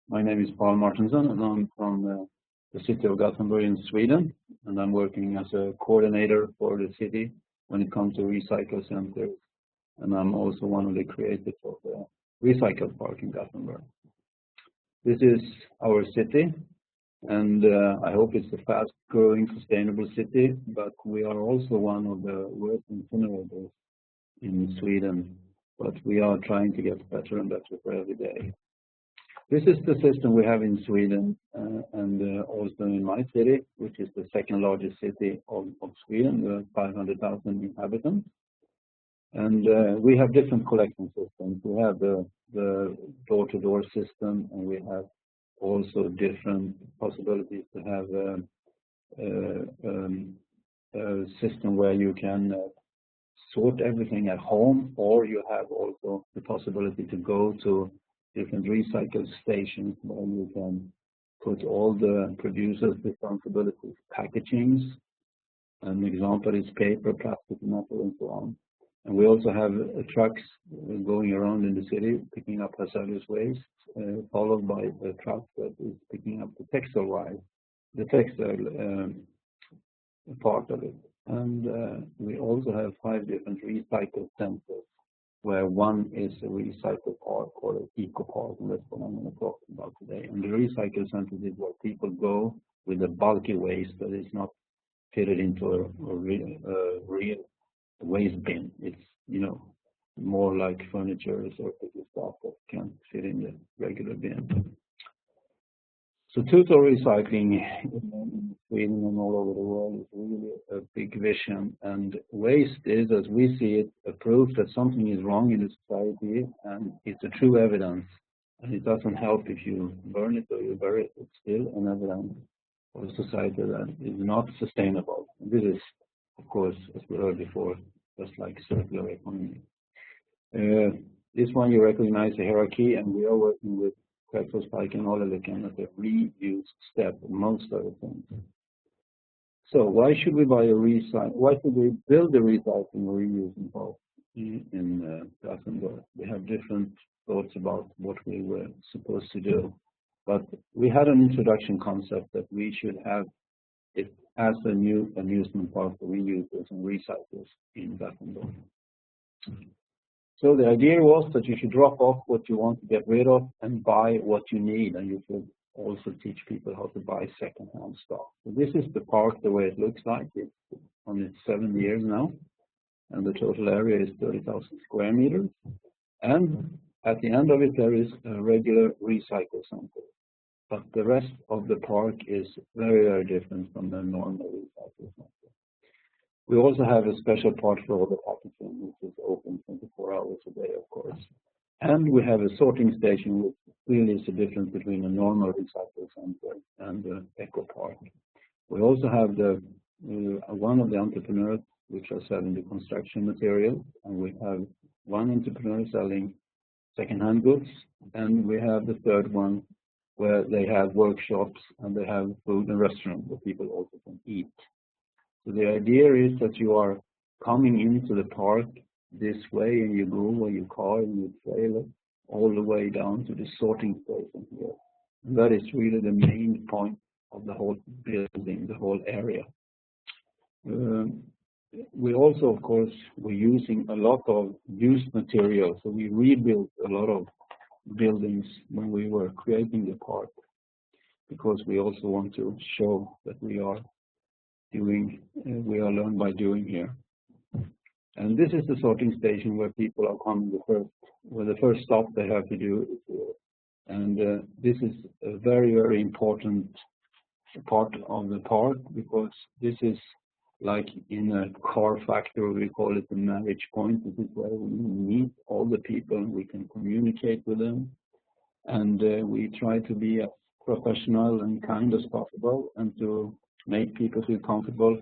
[SPEAKER 4] My name is Pål Mårtensson, and I'm from the city of Gothenburg in Sweden, and I'm working as a coordinator for the city when it comes to recycle centers, and I'm also one of the creators of the Recycle Park in Gothenburg. This is our city, and I hope it's a fast-growing, sustainable city, but we are also one of the worst incinerators in Sweden, but we are trying to get better and better for every day. This is the system we have in Sweden and also in my city, which is the second largest city of Sweden, with 500,000 inhabitants. And we have different collection systems. We have the door-to-door system, and we have also different possibilities to have a system where you can sort everything at home, or you have also the possibility to go to different recycle stations where you can put all the producers' responsibilities, packagings. An example is paper, plastic, metal, and so on. And we also have trucks going around in the city picking up hazardous waste, followed by a truck that is picking up the textile part of it. And we also have 5 different recycle centers where one is a recycle park or an eco park, and that's what I'm going to talk about today. And the recycle centers is where people go with a bulky waste that is not fitted into a real waste bin. It's, you know, more like furniture or stuff that can't fit in the regular bin. So total recycling in Sweden and all over the world is really a big vision, and waste is, as we see it, a proof that something is wrong in the society, and it's a true evidence. And it doesn't help if you burn it or you bury it. It's still an evidence of a society that is not sustainable. And this is, of course, as we heard before, just like circular economy. This one you recognize the hierarchy, and we are working with Spike and Olelekan at the reuse step, most of the things. So why should we buy a why should we build a recycling or reusing park in Gothenburg? We have different thoughts about what we were supposed to do, but we had an introduction concept that we should have it as a new amusement park for reusers and recyclers in Gothenburg. So the idea was that you should drop off what you want to get rid of and buy what you need, and you should also teach people how to buy second-hand stuff. So this is the park the way it looks like. It's on its 7 years now, and the total area is 30,000 square meters. And at the end of it, there is a regular recycle center. But the rest of the park is very, very different from the normal recycle center. We also have a special part for all the packaging, which is open 24 hours a day, of course. And we have a sorting station, which really is the difference between a normal recycle center and the eco park. We also have the one of the entrepreneurs which are selling the construction materials, and we have one entrepreneur selling second-hand goods, and we have the third one where they have workshops and they have food and restaurants where people also can eat. So the idea is that you are coming into the park this way, and you go with your car and your trailer all the way down to the sorting station here. And that is really the main point of the whole building, the whole area. We also, of course, we're using a lot of used material. So we rebuilt a lot of buildings when we were creating the park, because we also want to show that we are learn by doing here. And this is the sorting station where people are coming the first stop they have to do is here. And this is a very, very important part of the park, because this is like in a car factory, we call it the marriage point. This is where we meet all the people, we can communicate with them, and we try to be as professional and kind as possible, and to make people feel comfortable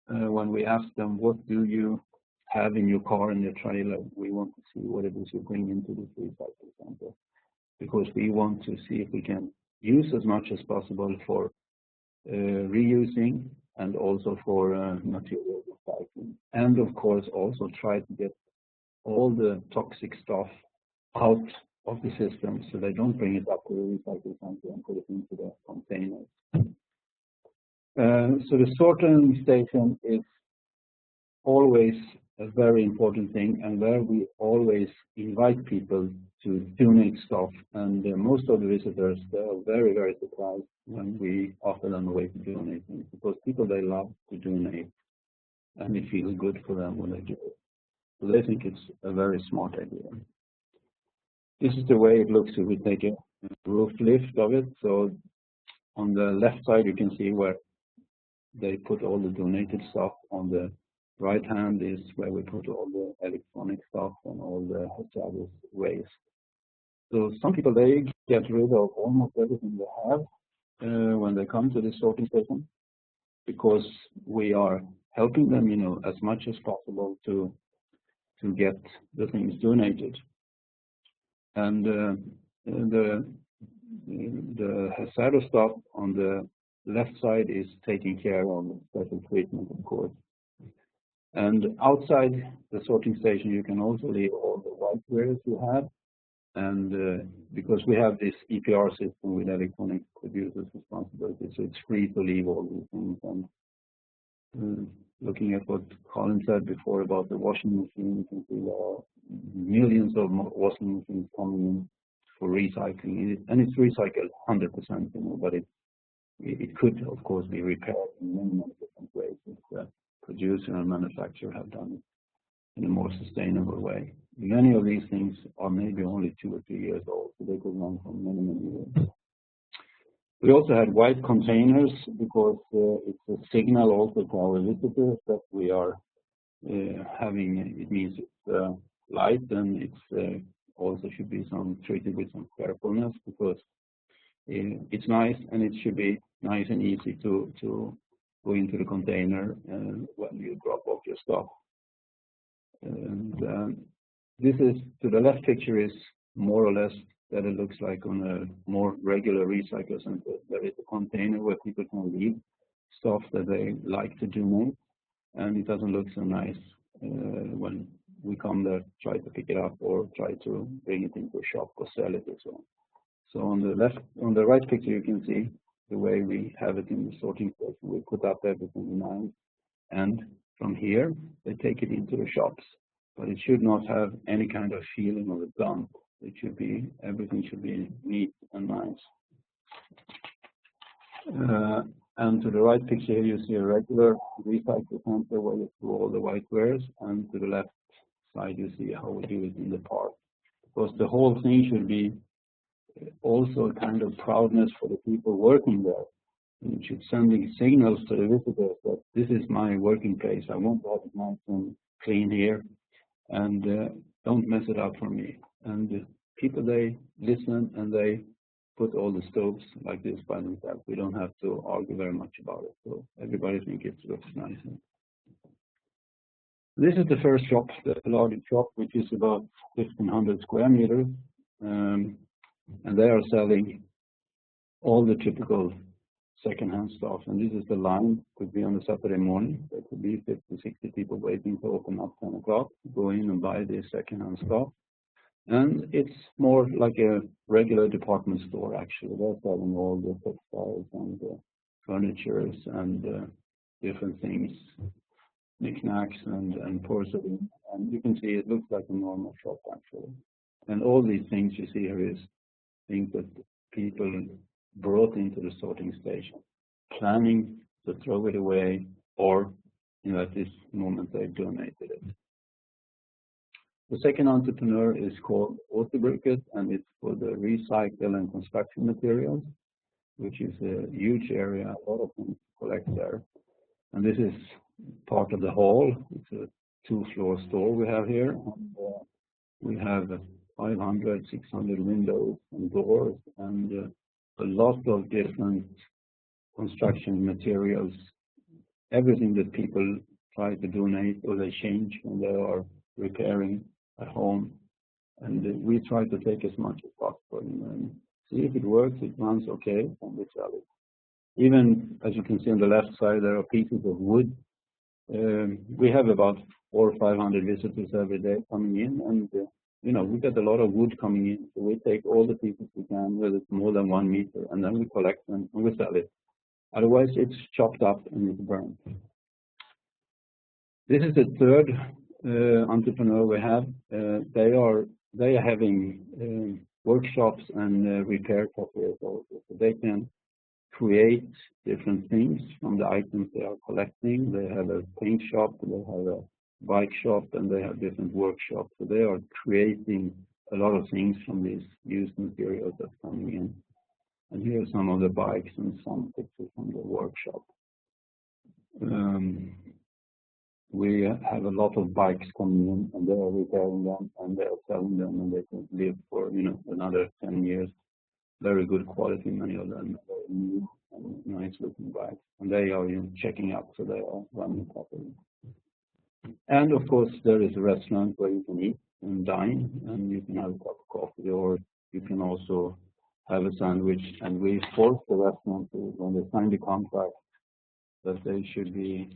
[SPEAKER 4] when we ask them, what do you have in your car and your trailer? We want to see what it is you bring into this recycle center, because we want to see if we can use as much as possible for reusing and also for material recycling. And of course also try to get all the toxic stuff out of the system so they don't bring it up to the recycle center and put it into the containers. So the sorting station is always a very important thing, and where we always invite people to donate stuff. And most of the visitors, they are very, very surprised when we offer them a way to donate things, because people, they love to donate, and it feels good for them when they do it. So they think it's a very smart idea. This is the way it looks if we take a roof lift of it. So on the left side, you can see where they put all the donated stuff. On the right hand is where we put all the electronic stuff and all the hazardous waste. So some people, they get rid of almost everything they have when they come to the sorting station, because we are helping them, you know, as much as possible to get the things donated. And the hazardous stuff on the left side is taking care of special treatment, of course. And outside the sorting station, you can also leave all the white wares you have. And because we have this EPR system with electronic producers responsibility, so it's free to leave all these things. And looking at what Colin said before about the washing machine, you can see there are millions of washing machines coming in for recycling, and it's recycled 100%, but it could, of course, be repaired in many different ways if the producer and manufacturer have done it in a more sustainable way. Many of these things are maybe only 2 or 3 years old, so they could run for many years. We also had white containers because it's a signal also to our visitors that we are having, it means it's light, and it's also should be treated with some carefulness, because it's nice, and it should be nice and easy to go into the container when you drop off your stuff. And this is, to the left picture, is more or less that it looks like on a more regular recycle center. There is a container where people can leave stuff that they like to donate, and it doesn't look so nice when we come there, try to pick it up or try to bring it into a shop or sell it or so on. So on the right picture, you can see the way we have it in the sorting station. We put up everything nice, and from here they take it into the shops. But it should not have any kind of feeling of a dump. It should be, everything should be neat and nice. And to the right picture here, you see a regular recycle center where you throw all the whitewares, and to the left side you see how we do it in the park. Because the whole thing should be also a kind of proudness for the people working there. And it should send signals to the visitors that this is my working place. I want to have it nice and clean here, and don't mess it up for me. And people, they listen, and they put all the stoves like this by themselves. We don't have to argue very much about it. So everybody thinks it looks nice. This is the first shop, the largest shop, which is about 1,500 square meters. And they are selling all the typical second-hand stuff. And this is the line. Could be on a Saturday morning. There could be 50, 60 people waiting to open up 10 o'clock, go in and buy this second-hand stuff. And it's more like a regular department store, actually. They're selling all the textiles and the furnitures and different things, knickknacks and porcelain. And you can see it looks like a normal shop, actually. And all these things you see here is things that people brought into the sorting station, planning to throw it away, or at this moment they donated it. The second entrepreneur is called Återbruket, and it's for the recycle and construction materials, which is a huge area, a lot of things to collect there. And this is part of the hall. It's a 2-floor store we have here. And, we have 500, 600 windows and doors, and a lot of different construction materials, everything that people try to donate or they change when they are repairing at home. And we try to take as much as possible and see if it works, it runs okay, and we sell it. Even, as you can see on the left side, there are pieces of wood. We have about 400 or 500 visitors every day coming in, and we get a lot of wood coming in, so we take all the pieces we can, whether it's more than 1 meter, and then we collect them and we sell it. Otherwise, it's chopped up and it's burned. This is the third entrepreneur we have. They are having workshops and repair copiers also, so they can create different things from the items they are collecting. They have a paint shop, they have a bike shop, and they have different workshops. So they are creating a lot of things from these used materials that's coming in. And here are some of the bikes and some pictures from the workshop. We have a lot of bikes coming in, and they are repairing them, and they are selling them, and they can live for another 10 years. Very good quality, many of them, very new and nice looking bikes. And they are checking up, so they are running properly. And of course, there is a restaurant where you can eat and dine, and you can have a cup of coffee, or you can also have a sandwich. And we force the restaurant to, when they sign the contract, that they should be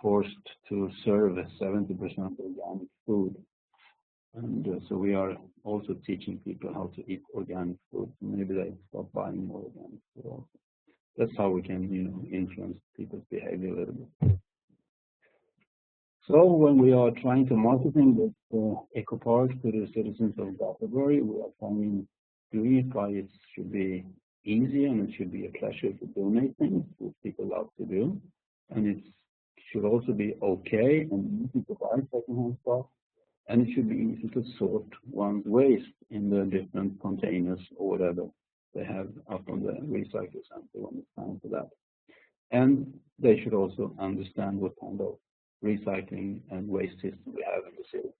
[SPEAKER 4] forced to serve 70% organic food. And so we are also teaching people how to eat organic food. Maybe they stop buying more organic food also. That's how we can, influence people's behavior a little bit. So when we are trying to marketing this eco park to the citizens of Gothenburg, we are trying to do it by it should be easy and it should be a pleasure to donate things, which people love to do, and it should also be okay and easy to buy secondhand stuff, and it should be easy to sort one's waste in the different containers or whatever they have up on the recycle center when it's time for that. And they should also understand what kind of recycling and waste system we have in the city.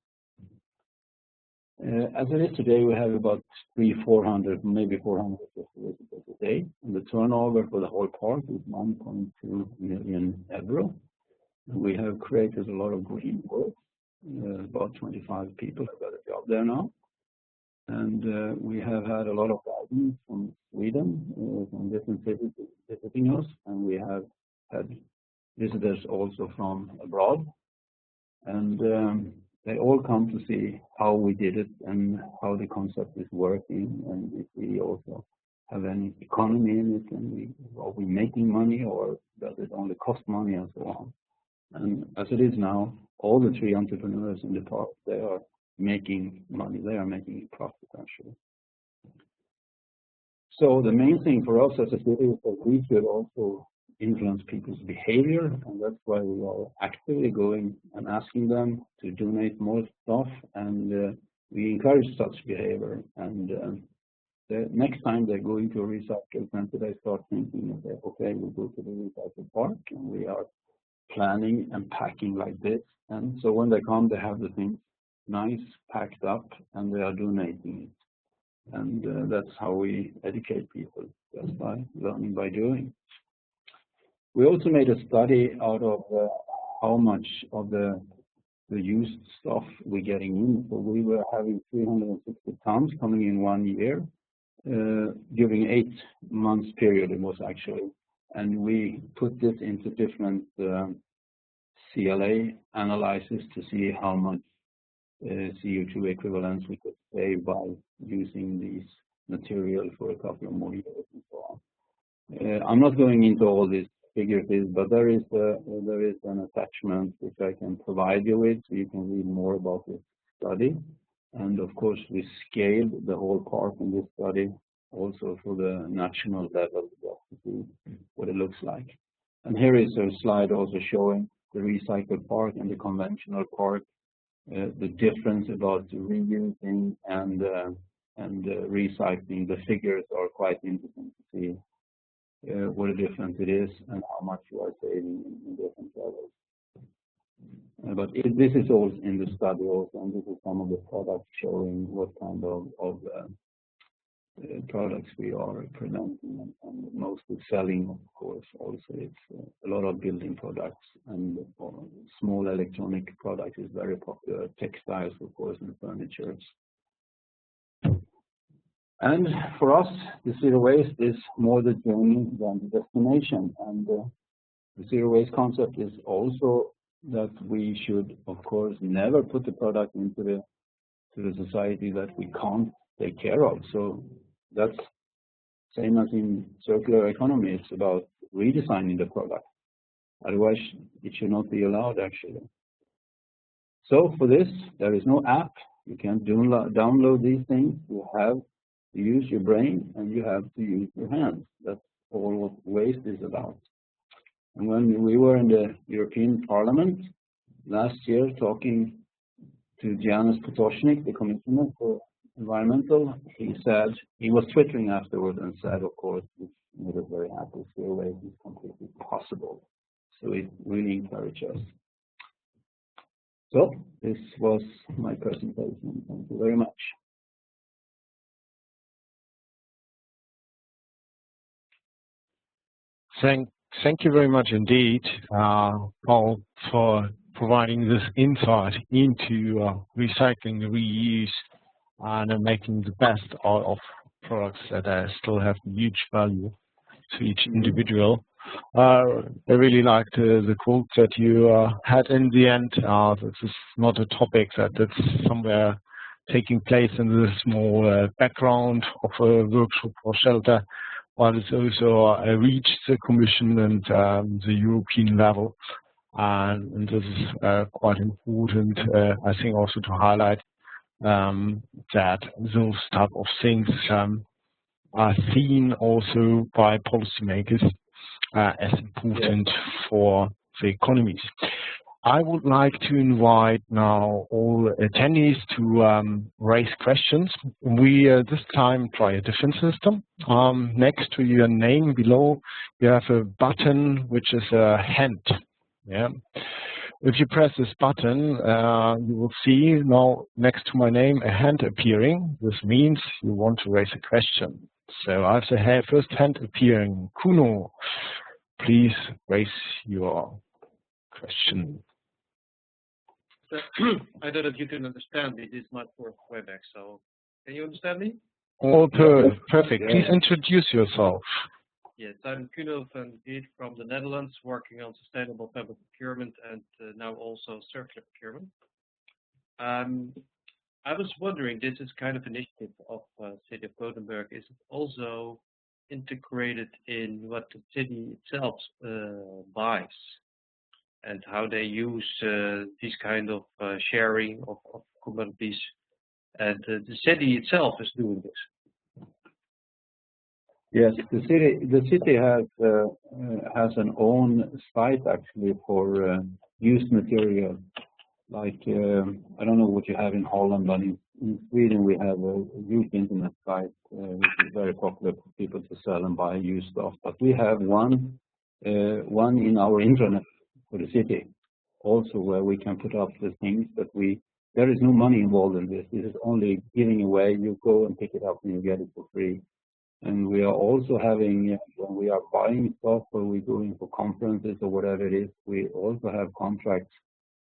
[SPEAKER 4] As it is today, we have about 300-400, maybe 400 visitors a day, and the turnover for the whole park is 1.2 million euro. And we have created a lot of green work. About 25 people have got a job there now, and we have had a lot of guidance from Sweden, from different cities visiting us, and we have had visitors also from abroad, and they all come to see how we did it and how the concept is working, and if we also have any economy in it, and are we making money or does it only cost money and so on. And as it is now, all the 3 entrepreneurs in the park, they are making money, they are making a profit actually. So the main thing for us as a city is that we should also influence people's behavior, and that's why we are actively going and asking them to donate more stuff, and we encourage such behavior. And the next time they go into a recycle center, they start thinking, okay, we'll go to the recycle park, and we are planning and packing like this. And so when they come, they have the things nice, packed up, and they are donating it. And that's how we educate people, just by learning by doing. We also made a study out of how much of the used stuff we're getting in. So we were having 360 tons coming in 1 year during 8 months period it was actually. And we put this into different CLA analysis to see how much CO2 equivalents we could save by using these material for a couple of more years and so on. I'm not going into all these figures, but there is an attachment which I can provide you with, so you can read more about this study. And of course, we scaled the whole park in this study also for the national level, just to see what it looks like. And here is a slide also showing the recycled park and the conventional park, the difference about reusing and recycling. The figures are quite interesting to see what a difference it is and how much you are saving in different levels. But this is all in the study also, and this is some of the products showing what kind of products we are presenting and mostly selling, of course. Also, it's a lot of building products, and small electronic products is very popular. Textiles, of course, and furniture. And for us, the zero waste is more the journey than the destination. And the zero waste concept is also that we should, of course, never put the product into the society that we can't take care of. So that's same as in circular economy. It's about redesigning the product. Otherwise, it should not be allowed, actually. So for this, there is no app. You can't download these things. You have to use your brain, and you have to use your hands. That's all what waste is about. And when we were in the European Parliament last year talking to Janusz Potocznik, the Commissioner for Environmental, he said, he was twittering afterwards and said, of course, this made us very happy. Zero waste is completely possible. So it really encouraged us. So this was my presentation. Thank you very much.
[SPEAKER 1] Thank you very much indeed, Pål, for providing this insight into recycling, reuse, and making the best out of products that still have huge value to each individual. I really liked the quote that you had in the end. This is not a topic that's somewhere taking place in the small background of a workshop or shelter, but it's also reached the Commission and the European level. and this is quite important, I think, also to highlight that those type of things are seen also by policymakers as important for the economies. I would like to invite now all attendees to raise questions. We this time try a different system. Next to your name below, you have a button which is a hand. Yeah. If you press this button, you will see now next to my name a hand appearing. This means you want to raise a question. So I have the first hand appearing. Cuno, please raise your question.
[SPEAKER 5] I don't know if you can understand me. This is my fourth WebEx, so can you understand me?
[SPEAKER 1] Oh, perfect. Please introduce yourself.
[SPEAKER 5] Yes, I'm Cuno Van Geet from the Netherlands, working on sustainable public procurement and now also circular procurement. I was wondering, this is kind of initiative of City of Gothenburg. Is it also integrated in what the city itself buys? And how they use these kind of sharing of commodities, and the city itself is doing this.
[SPEAKER 4] Yes, the city has an own site actually for used material. Like I don't know what you have in Holland, but in Sweden we have a huge internet site which is very popular for people to sell and buy used stuff. But we have one in our intranet for the city, also where we can put up the things that there is no money involved in this. This is only giving away. You go and pick it up and you get it for free. And we are also having, when we are buying stuff or we're going for conferences or whatever it is, we also have contracts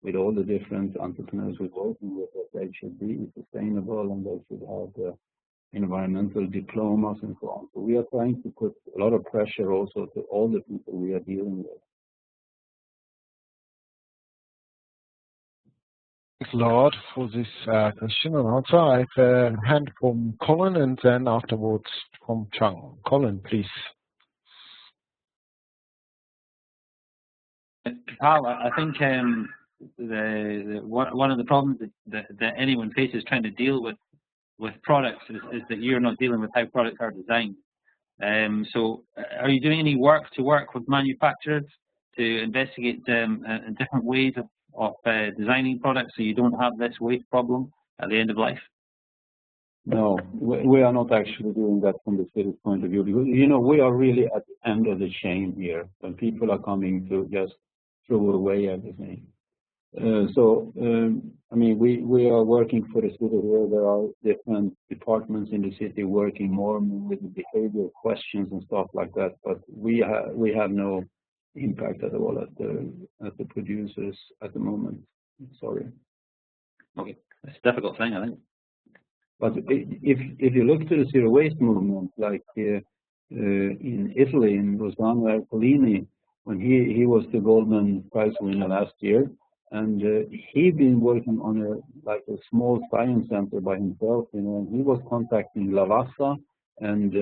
[SPEAKER 4] with all the different entrepreneurs we're working with that they should be sustainable and they should have environmental diplomas and so on. So we are trying to put a lot of pressure also to all the people we are dealing with.
[SPEAKER 1] Thanks a lot for this question and answer. I have a hand from Colin and then afterwards from Chung. Colin, please.
[SPEAKER 2] Pål, I think one of the problems that anyone faces trying to deal with products is that you're not dealing with how products are designed. So are you doing any work with manufacturers to investigate different ways of designing products so you don't have this waste problem at the end of life?
[SPEAKER 4] No, we are not actually doing that from the city's point of view, because we are really at the end of the chain here when people are coming to just throw away everything. I mean, we are working for the city here. There are different departments in the city working more with the behavior questions and stuff like that, but we have no impact at all at the producers at the moment. Sorry.
[SPEAKER 2] Okay, it's a difficult thing, I think.
[SPEAKER 4] But if you look to the zero waste movement, like in Italy, in Rossano Ercolini, when he was the Goldman Prize winner last year, and he'd been working on a small science center by himself, and he was contacting Lavazza and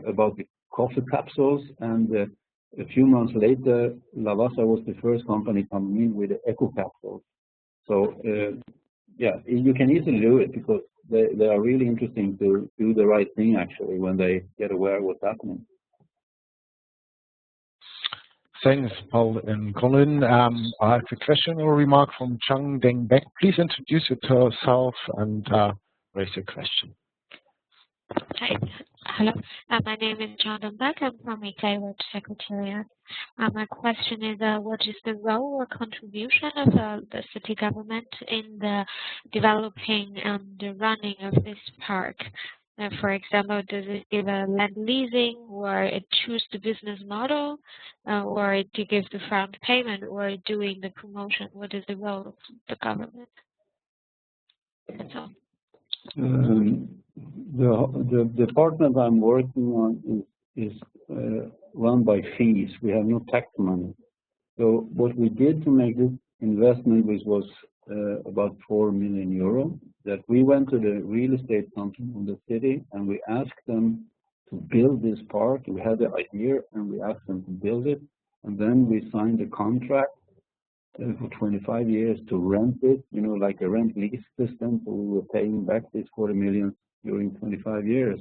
[SPEAKER 4] about the coffee capsules, and a few months later, Lavazza was the first company coming in with the eco capsules. So yeah, you can easily do it because they are really interesting to do the right thing actually when they get aware of what's happening.
[SPEAKER 1] Thanks, Pål and Colin. I have a question or remark from Chung Deng Beck. Please introduce yourself and raise your question.
[SPEAKER 6] Hi. Hello. My name is John Beck. I'm from a Taiwan Secretariat. My question is, what is the role or contribution of the city government in the developing and the running of this park? For example, does it give a land leasing, or it choose the business model, or to give the front payment, or doing the promotion? What is the role of the government? That's all.
[SPEAKER 4] The department I'm working on is run by fees. We have no tax money. So what we did to make this investment, which was about 4 million euro, that we went to the real estate company in the city and we asked them to build this park. We had the idea and we asked them to build it, and then we signed a contract for 25 years to rent it, you know, like a rent lease system. So we were paying back this 40 million during 25 years,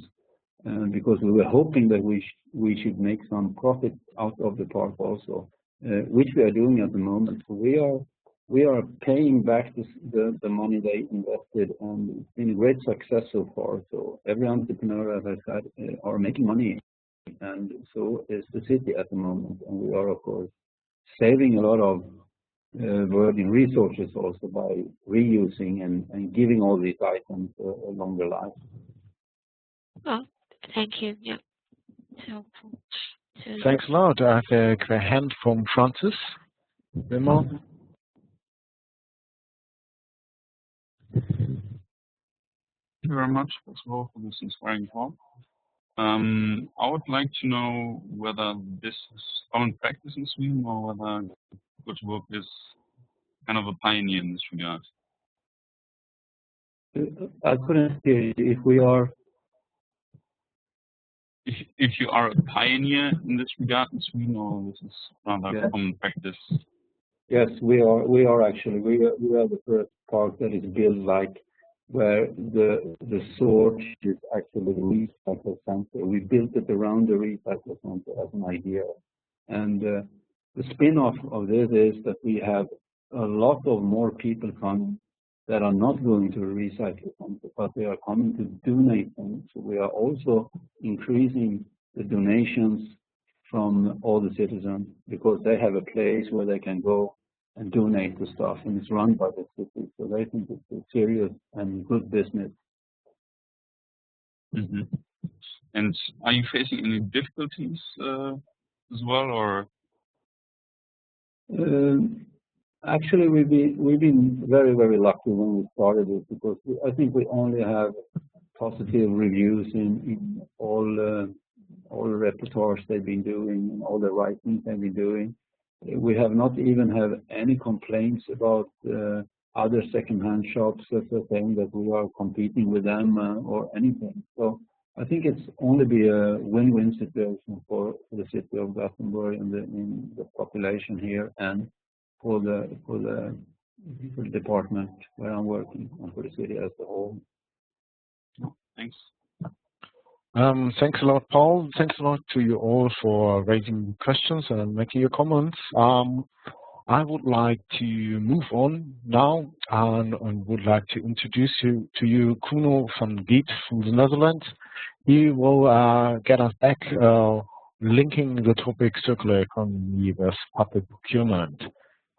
[SPEAKER 4] because we were hoping that we should make some profit out of the park also, which we are doing at the moment. So we are paying back the money they invested, and it's been a great success so far. So every entrepreneur, as I said, are making money, and so is the city at the moment. And we are, of course, saving a lot of virgin resources also by reusing and giving all these items a longer life.
[SPEAKER 6] Oh, thank you. Yeah. So,
[SPEAKER 1] Thanks a lot. I have a hand from Francis. Remo?
[SPEAKER 7] Thank you very much, first of all, for this inspiring talk. I would like to know whether this is common practice in Sweden or whether Gothenburg is kind of a pioneer in this regard.
[SPEAKER 4] I couldn't hear you. If we are...
[SPEAKER 7] If you are a pioneer in this regard in Sweden, or this is rather common practice?
[SPEAKER 4] Yes, we are actually. We are the first park that is built like where the sort is actually the recycle center. We built it around the recycle center as an idea. And the spin-off of this is that we have a lot of more people coming that are not going to a recycle center, but they are coming to donate things. So we are also increasing the donations from all the citizens because they have a place where they can go and donate the stuff, and it's run by the city. So they think it's a serious and good business.
[SPEAKER 7] Mm-hmm. And are you facing any difficulties as well, or?
[SPEAKER 4] Actually, we've been very, very lucky when we started it, because I think we only have positive reviews in all repertoires they've been doing and all the writings they've been doing. We have not even had any complaints about other second-hand shops that are saying that we are competing with them or anything. So I think it's only be a win-win situation for the city of Gothenburg and in the population here, and for the department where I'm working, and for the city as a whole.
[SPEAKER 7] Thanks.
[SPEAKER 1] Thanks a lot, Paul. Thanks a lot to you all for raising questions and making your comments. I would like to move on now and would like to introduce you to Cuno Van Geet from the Netherlands. He will get us back linking the topic circular economy with public procurement.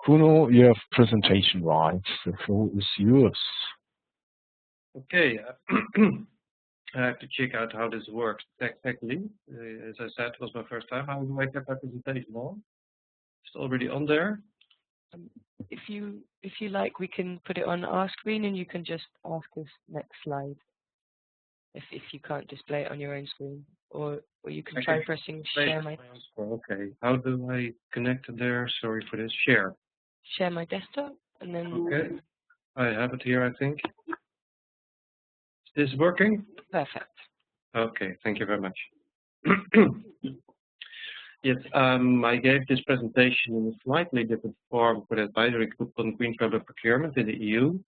[SPEAKER 1] Cuno, you have presentation rights. The floor is yours.
[SPEAKER 5] Okay. I have to check out how this works technically. As I said, it was my first time. How do I get my presentation on? It's already on there.
[SPEAKER 3] If you like, we can put it on our screen, and you can just ask us next slide. If you can't display it on your own screen, or you can try pressing share my.
[SPEAKER 5] Okay. How do I connect to there? Sorry for this. Share.
[SPEAKER 3] Share my desktop, and then.
[SPEAKER 5] Okay. I have it here, I think. Is this working?
[SPEAKER 3] Perfect.
[SPEAKER 5] Okay, thank you very much. Yes, I gave this presentation in a slightly different form for the Advisory Group on Green Public Procurement in the EU.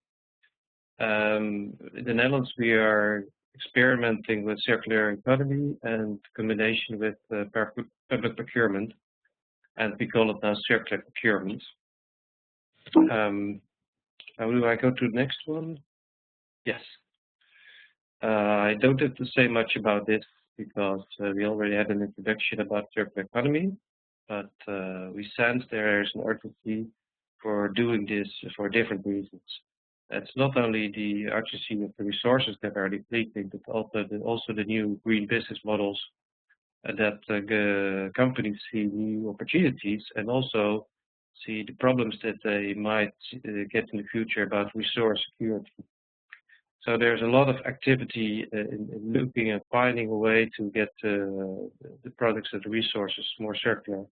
[SPEAKER 5] In the Netherlands, we are experimenting with circular economy and combination with public procurement, and we call it now circular procurement. How do I go to the next one? Yes. I don't have to say much about this because we already had an introduction about circular economy, but we sense there is an urgency for doing this for different reasons. It's not only the urgency of the resources that are depleting, but also the new green business models that companies see new opportunities, and also see the problems that they might get in the future about resource security. So there's a lot of activity in looking at finding a way to get the products and the resources more circular.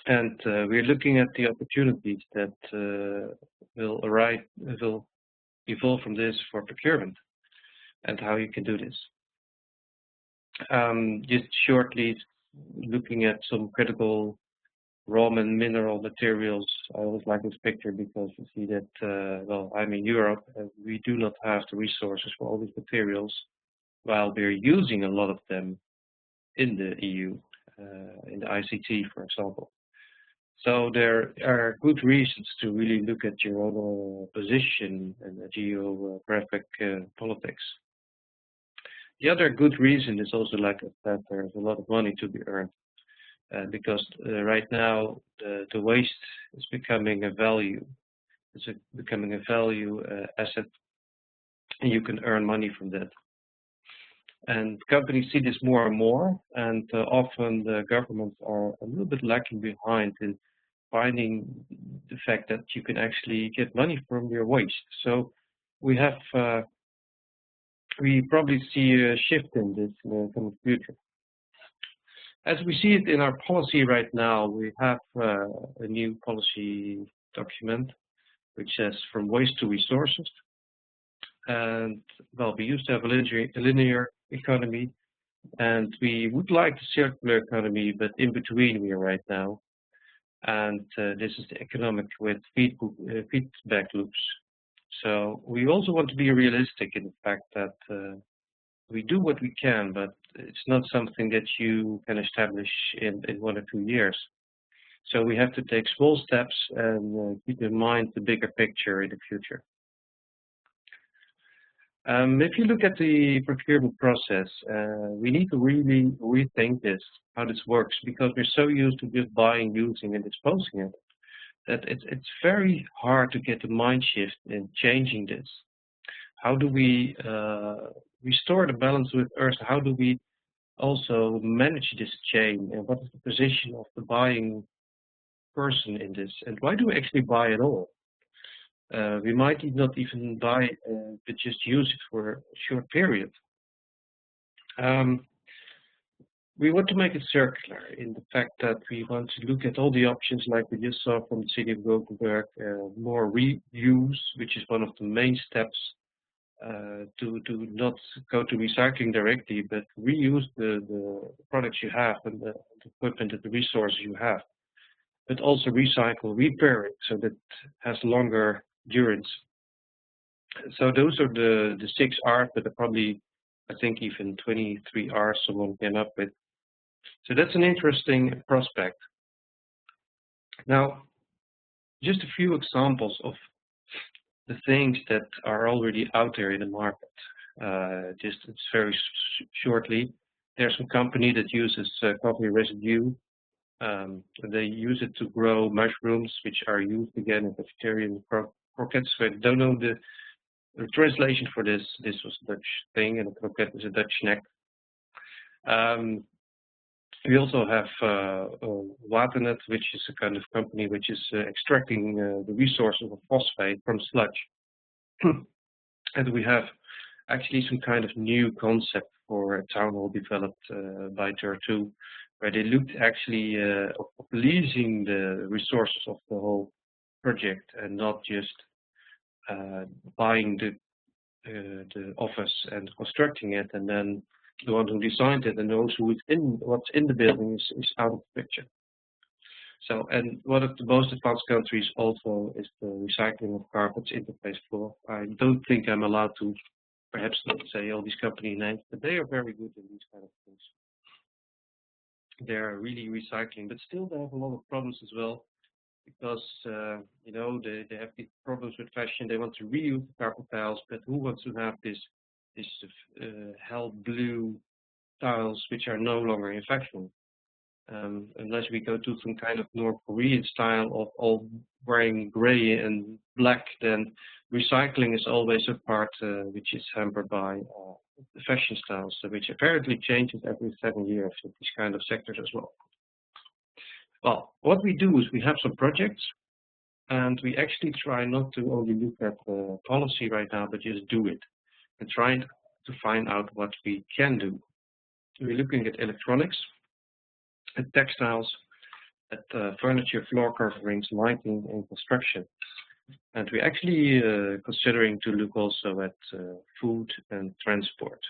[SPEAKER 5] And we're looking at the opportunities that will evolve from this for procurement and how you can do this. Just shortly looking at some critical raw and mineral materials. I always like this picture because you see that, well, I'm in Europe and we do not have the resources for all these materials, while we're using a lot of them in the EU, in the ICT, for example. So there are good reasons to really look at your own position and the geographic politics. The other good reason is also, like I said, there's a lot of money to be earned. Because right now the waste is becoming a value. It's becoming a value asset, and you can earn money from that. And companies see this more and more, and often the governments are a little bit lacking behind in finding the fact that you can actually get money from your waste. So we probably see a shift in this in the coming future. As we see it in our policy right now, we have a new policy document which says from waste to resources. And well, we used to have a linear economy, and we would like the circular economy, but in between we are right now. And this is the economic with feedback loops. So we also want to be realistic in the fact that we do what we can, but it's not something that you can establish in 1 or 2 years. So we have to take small steps and keep in mind the bigger picture in the future. If you look at the procurement process, we need to really rethink this, how this works, because we're so used to just buying, using, and disposing it, that it's very hard to get the mind shift in changing this. How do we restore the balance with Earth? How do we also manage this chain? And what is the position of the buying person in this? And why do we actually buy at all? We might not even buy, but just use it for a short period. We want to make it circular in the fact that we want to look at all the options like we just saw from the city of Gothenburg, more reuse, which is one of the main steps to not go to recycling directly, but reuse the products you have and the equipment and the resources you have, but also recycle, repair it so that it has longer durance. So those are the 6 R's, but probably, I think, even 23 R's someone came up with. So that's an interesting prospect. Now, just a few examples of the things that are already out there in the market. Just it's very shortly. There's some company that uses coffee residue. They use it to grow mushrooms, which are used again in vegetarian croquettes. So I don't know the translation for this. This was a Dutch thing, and a croquette is a Dutch snack. We also have Waternet, which is a kind of company which is extracting the resources of phosphate from sludge. And we have actually some kind of new concept for a town hall developed by Tur2, where they looked actually of leasing the resources of the whole project and not just buying the office and constructing it, and then the one who designed it and knows what's in the building is out of the picture. So, and one of the most advanced countries also is the recycling of carpets, interface floor. I don't think I'm allowed to perhaps not say all these company names, but they are very good in these kind of things. They're really recycling, but still they have a lot of problems as well, because you know, they have these problems with fashion. They want to reuse the carpet tiles, but who wants to have this hell blue tiles which are no longer in fashion? Unless we go to some kind of North Korean style of all wearing gray and black, then recycling is always a part which is hampered by the fashion styles, which apparently changes every 7 years in these kind of sectors as well. Well, what we do is we have some projects, and we actually try not to only look at policy right now, but just do it and trying to find out what we can do. We're looking at electronics, at textiles, at furniture, floor coverings, lighting, and construction. And we're actually considering to look also at food and transport.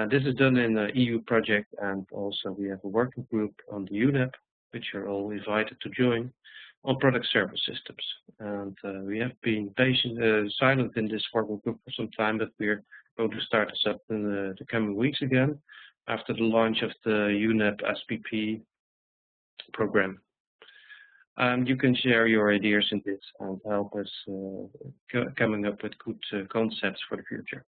[SPEAKER 5] This is done in an EU project, and also we have a working group on the UNEP which you're all invited to join, on product service systems. And we have been silent in this working group for some time, but we're going to start this up in the coming weeks again after the launch of the UNEP SPP program. And you can share your ideas in this and help us coming up with good concepts for the future.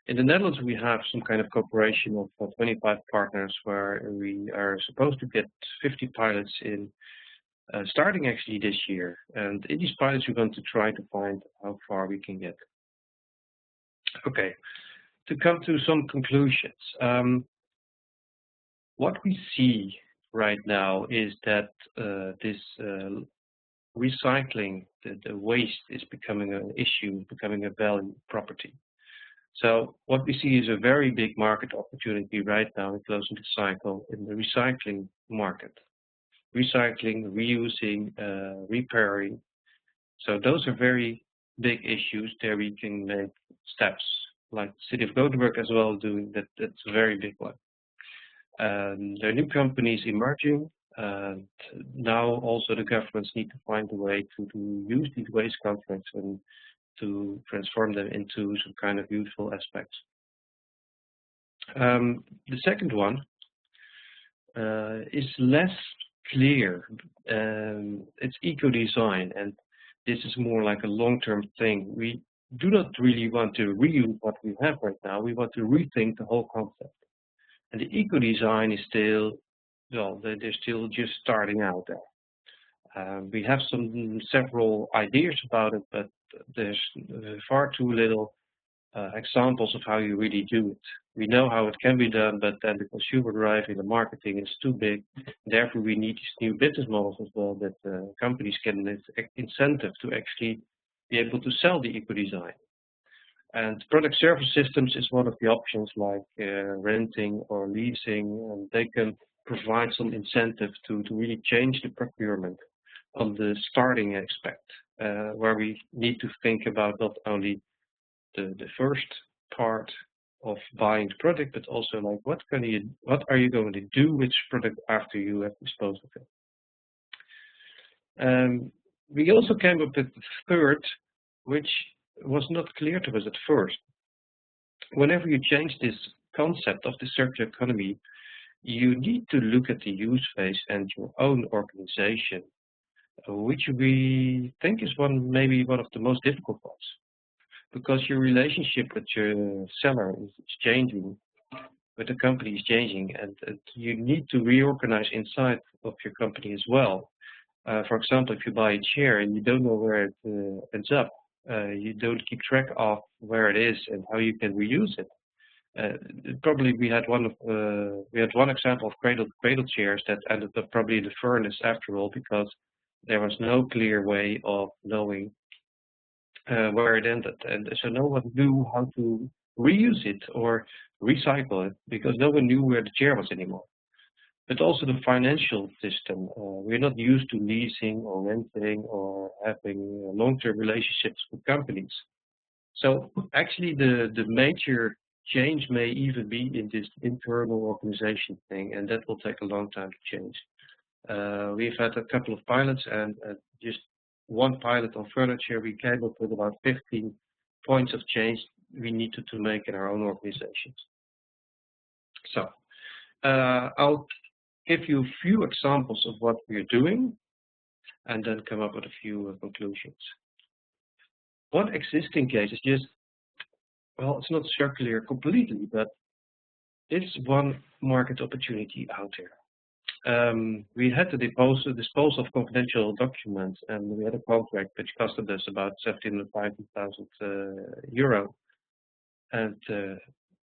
[SPEAKER 5] In the Netherlands, we have some kind of cooperation of 25 partners where we are supposed to get 50 pilots in, starting actually this year. And in these pilots, we're going to try to find how far we can get. Okay, to come to some conclusions. What we see right now is that this recycling, the waste is becoming an issue, becoming a value property. So what we see is a very big market opportunity right now in closing the cycle in the recycling market. Recycling, reusing, repairing. So those are very big issues. There we can make steps, like the city of Gothenburg as well doing that. That's a very big one. There are new companies emerging, and now also the governments need to find a way to use these waste contracts and to transform them into some kind of useful aspects. The second one is less clear. It's eco-design, and this is more like a long-term thing. We do not really want to reuse what we have right now. We want to rethink the whole concept. And the eco-design is still, well, they're still just starting out there. We have several ideas about it, but there's far too little examples of how you really do it. We know how it can be done, but then the consumer drive in the marketing is too big. Therefore, we need these new business models as well that companies can incentive to actually be able to sell the eco-design. And product service systems is one of the options, like renting or leasing, and they can provide some incentive to really change the procurement on the starting aspect, where we need to think about not only the first part of buying the product, but also like what are you going to do with this product after you have disposed of it. We also came up with the third, which was not clear to us at first. Whenever you change this concept of the circular economy, you need to look at the use phase and your own organization, which we think is maybe one of the most difficult ones, because your relationship with your seller is changing, with the company is changing, and you need to reorganize inside of your company as well. For example, if you buy a chair and you don't know where it ends up, you don't keep track of where it is and how you can reuse it. Probably we had one example of cradle chairs that ended up probably in the furnace after all, because there was no clear way of knowing where it ended, and so no one knew how to reuse it or recycle it, because no one knew where the chair was anymore. But also the financial system. We're not used to leasing or renting or having long-term relationships with companies. So actually the major change may even be in this internal organization thing, and that will take a long time to change. We've had a couple of pilots, and just one pilot on furniture, we came up with about 15 points of change we needed to make in our own organizations. So I'll give you a few examples of what we're doing and then come up with a few conclusions. One existing case is just, well, it's not circular completely, but it's one market opportunity out there. We had to dispose of confidential documents, and we had a contract which costed us about 750,000 euro. And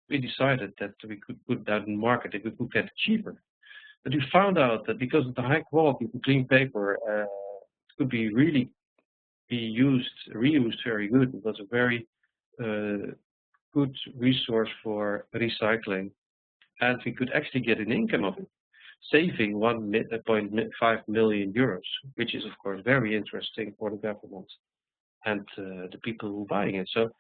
[SPEAKER 5] we decided that we could put that in the market if we could get it cheaper. But we found out that because of the high quality of the clean paper, it could be really reused very good. It was a very good resource for recycling, and we could actually get an income of it, saving 1.5 million euros, which is of course very interesting for the government and the people who are buying it. So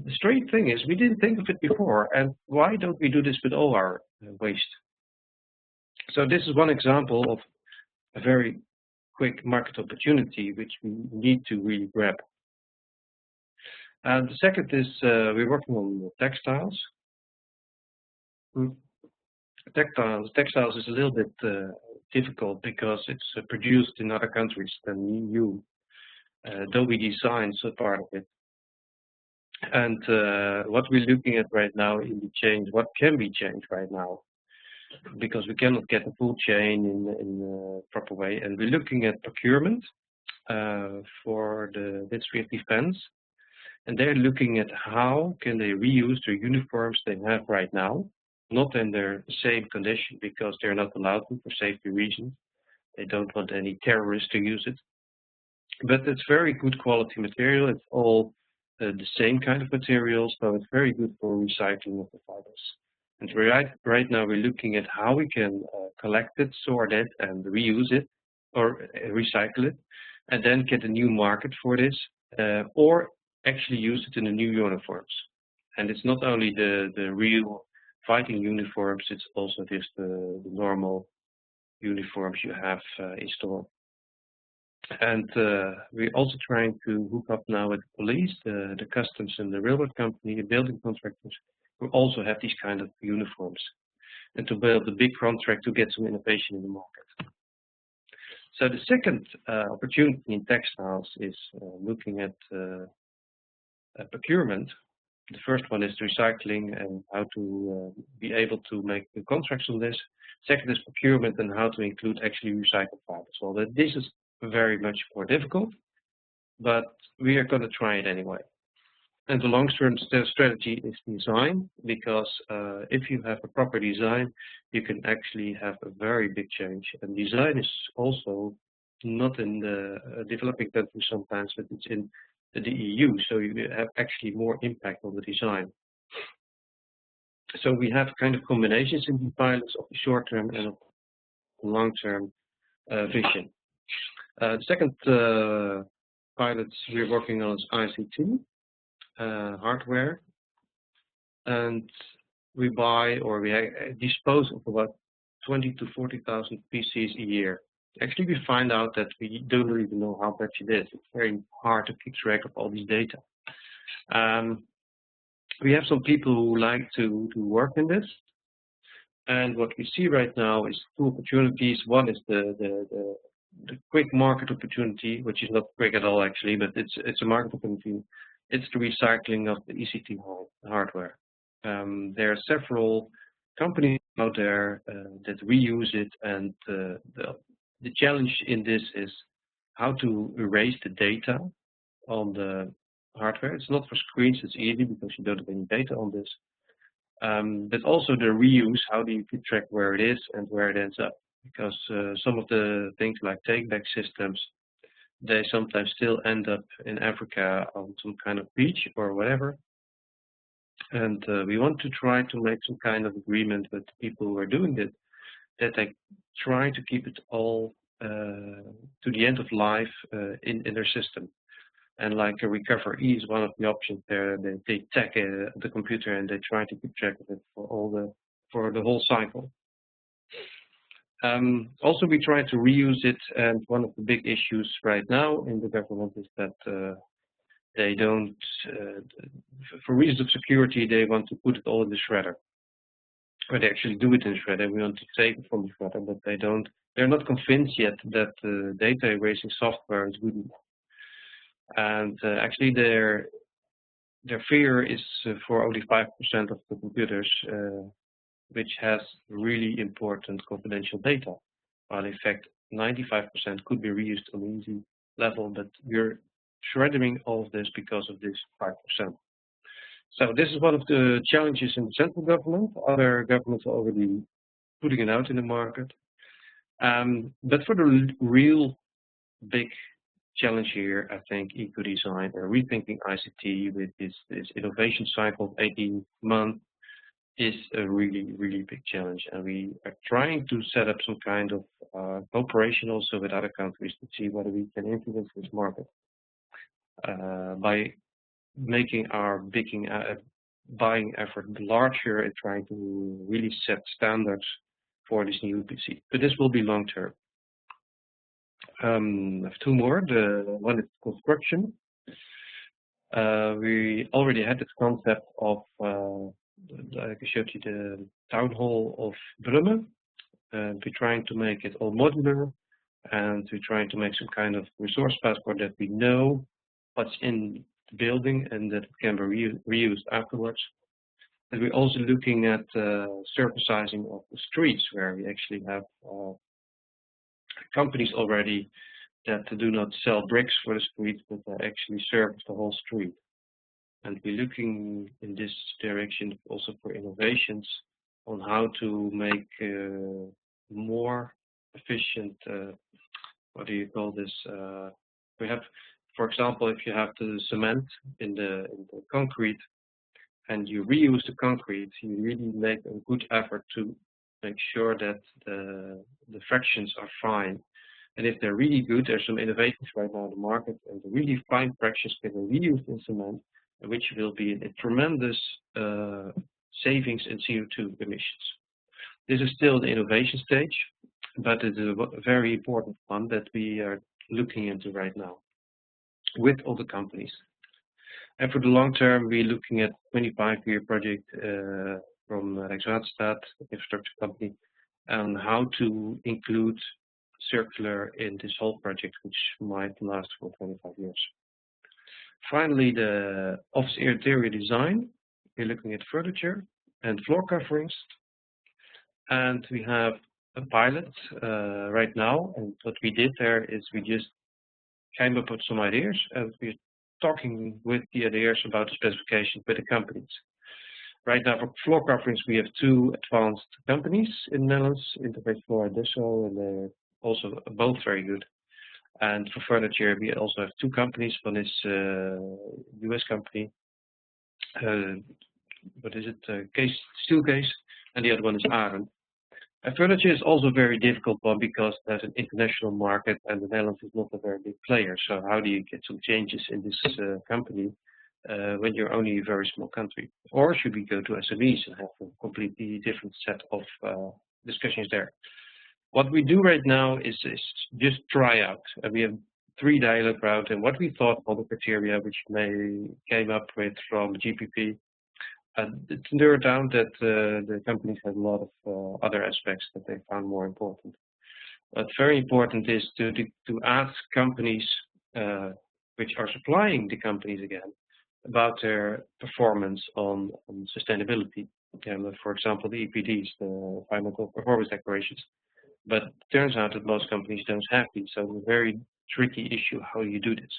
[SPEAKER 5] the strange thing is we didn't think of it before, and why don't we do this with all our waste? So this is one example of a very quick market opportunity which we need to really grab. And the second is we're working on textiles. Textiles is a little bit difficult because it's produced in other countries than the EU. Though we design so part of it. And what we're looking at right now in the change, what can be changed right now, because we cannot get the full chain in a proper way. And we're looking at procurement for the Ministry of Defense. And they're looking at how can they reuse the uniforms they have right now, not in their same condition because they're not allowed to for safety reasons. They don't want any terrorists to use it. But it's very good quality material. It's all the same kind of material, so it's very good for recycling of the fibers. And right now we're looking at how we can collect it, sort it, and reuse it, or recycle it, and then get a new market for this, or actually use it in the new uniforms. And it's not only the real fighting uniforms, it's also just the normal uniforms you have in store. And we're also trying to hook up now with the police, the customs and the railroad company, the building contractors, who also have these kind of uniforms, and to build a big contract to get some innovation in the market. So the second opportunity in textiles is looking at procurement. The first one is recycling and how to be able to make the contracts on this. Second is procurement and how to include actually recycled fibers. Well, this is very much more difficult, but we are going to try it anyway. And the long-term strategy is design, because if you have a proper design, you can actually have a very big change. And design is also not in the developing countries sometimes, but it's in the EU, so you have actually more impact on the design. So we have kind of combinations in the pilots of the short-term and of the long-term vision. The second pilot we're working on is ICT hardware, and we buy or we dispose of about 20 to 40,000 PCs a year. Actually, we find out that we don't even know how much it is. It's very hard to keep track of all these data. We have some people who like to work in this, and what we see right now is two opportunities. One is the quick market opportunity, which is not quick at all actually, but it's a market opportunity. It's the recycling of the ECT hardware. There are several companies out there that reuse it, and the challenge in this is how to erase the data on the hardware. It's not for screens, it's easy because you don't have any data on this. But also the reuse, how do you keep track where it is and where it ends up? Because some of the things like take-back systems, they sometimes still end up in Africa on some kind of beach or whatever. And we want to try to make some kind of agreement with the people who are doing it, that they try to keep it all to the end of life in their system. And like a recovery is one of the options there. They tag the computer and they try to keep track of it for the whole cycle. Also, we try to reuse it, and one of the big issues right now in the government is that they don't, for reasons of security, they want to put it all in the shredder. Or they actually do it in the shredder. We want to save it from the shredder, but they're not convinced yet that the data erasing software is good enough. And actually, their fear is for only 5% of the computers, which has really important confidential data. While in fact, 95% could be reused on an easy level, but we're shredding all of this because of this 5%. So this is one of the challenges in the central government. Other governments are already putting it out in the market. But for the real big challenge here, I think eco-design and rethinking ICT with this innovation cycle of 18 months is a really, really big challenge. And we are trying to set up some kind of cooperation also with other countries to see whether we can influence this market by making our buying effort larger and trying to really set standards for this new PC. But this will be long term. I have two more. The one is construction. We already had this concept of, like I showed you the town hall of Brummen. We're trying to make it all modular, and we're trying to make some kind of resource passport that we know what's in the building and that it can be reused afterwards. And we're also looking at surfacizing of the streets, where we actually have companies already that do not sell bricks for the street, but actually service the whole street. And we're looking in this direction also for innovations on how to make more efficient, what do you call this? We have, for example, if you have the cement in the concrete and you reuse the concrete, you really make a good effort to make sure that the fractions are fine. And if they're really good, there's some innovations right now in the market, and the really fine fractions can be reused in cement, which will be a tremendous savings in CO2 emissions. This is still the innovation stage, but it is a very important one that we are looking into right now with all the companies. And for the long term, we're looking at 25-year project from Rijkswaterstaat, infrastructure company, and how to include circular in this whole project, which might last for 25 years. Finally, the office interior design. We're looking at furniture and floor coverings. And we have a pilot right now. And what we did there is we just came up with some ideas, and we're talking with the ideas about the specification with the companies. Right now, for floor coverings, we have two advanced companies in the Netherlands, Interface Floor and Deso, and they're also both very good. And for furniture, we also have two companies. One is US company, what is it, Steelcase, and the other one is Arend. And furniture is also a very difficult one because there's an international market and the Netherlands is not a very big player. So how do you get some changes in this company when you're only a very small country? Or should we go to SMEs and have a completely different set of discussions there? What we do right now is just try out. We have 3 dialogue rounds, and what we thought on the criteria which came up with from GPP, it turned out that the companies had a lot of other aspects that they found more important. But very important is to ask companies which are supplying the companies again about their performance on sustainability. For example, the EPDs, the environmental performance declarations. But it turns out that most companies don't have these, so it's a very tricky issue how you do this.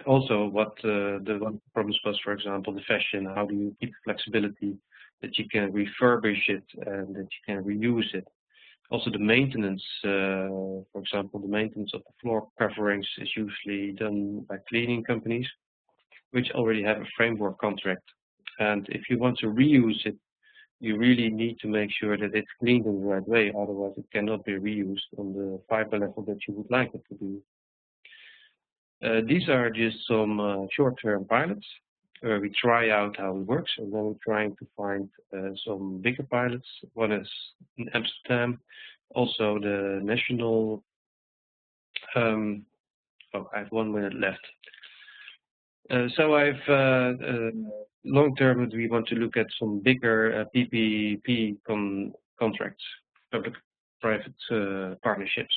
[SPEAKER 5] Also, what the one problems was, for example, the fashion. How do you keep flexibility that you can refurbish it and that you can reuse it? Also, the maintenance, for example, the maintenance of the floor coverings is usually done by cleaning companies, which already have a framework contract. And if you want to reuse it, you really need to make sure that it's cleaned in the right way, otherwise it cannot be reused on the fiber level that you would like it to be. These are just some short-term pilots where we try out how it works, and then we're trying to find some bigger pilots. One is in Amsterdam, also the national. Oh, I have 1 minute left. So I've long term we want to look at some bigger PPP contracts, public-private partnerships,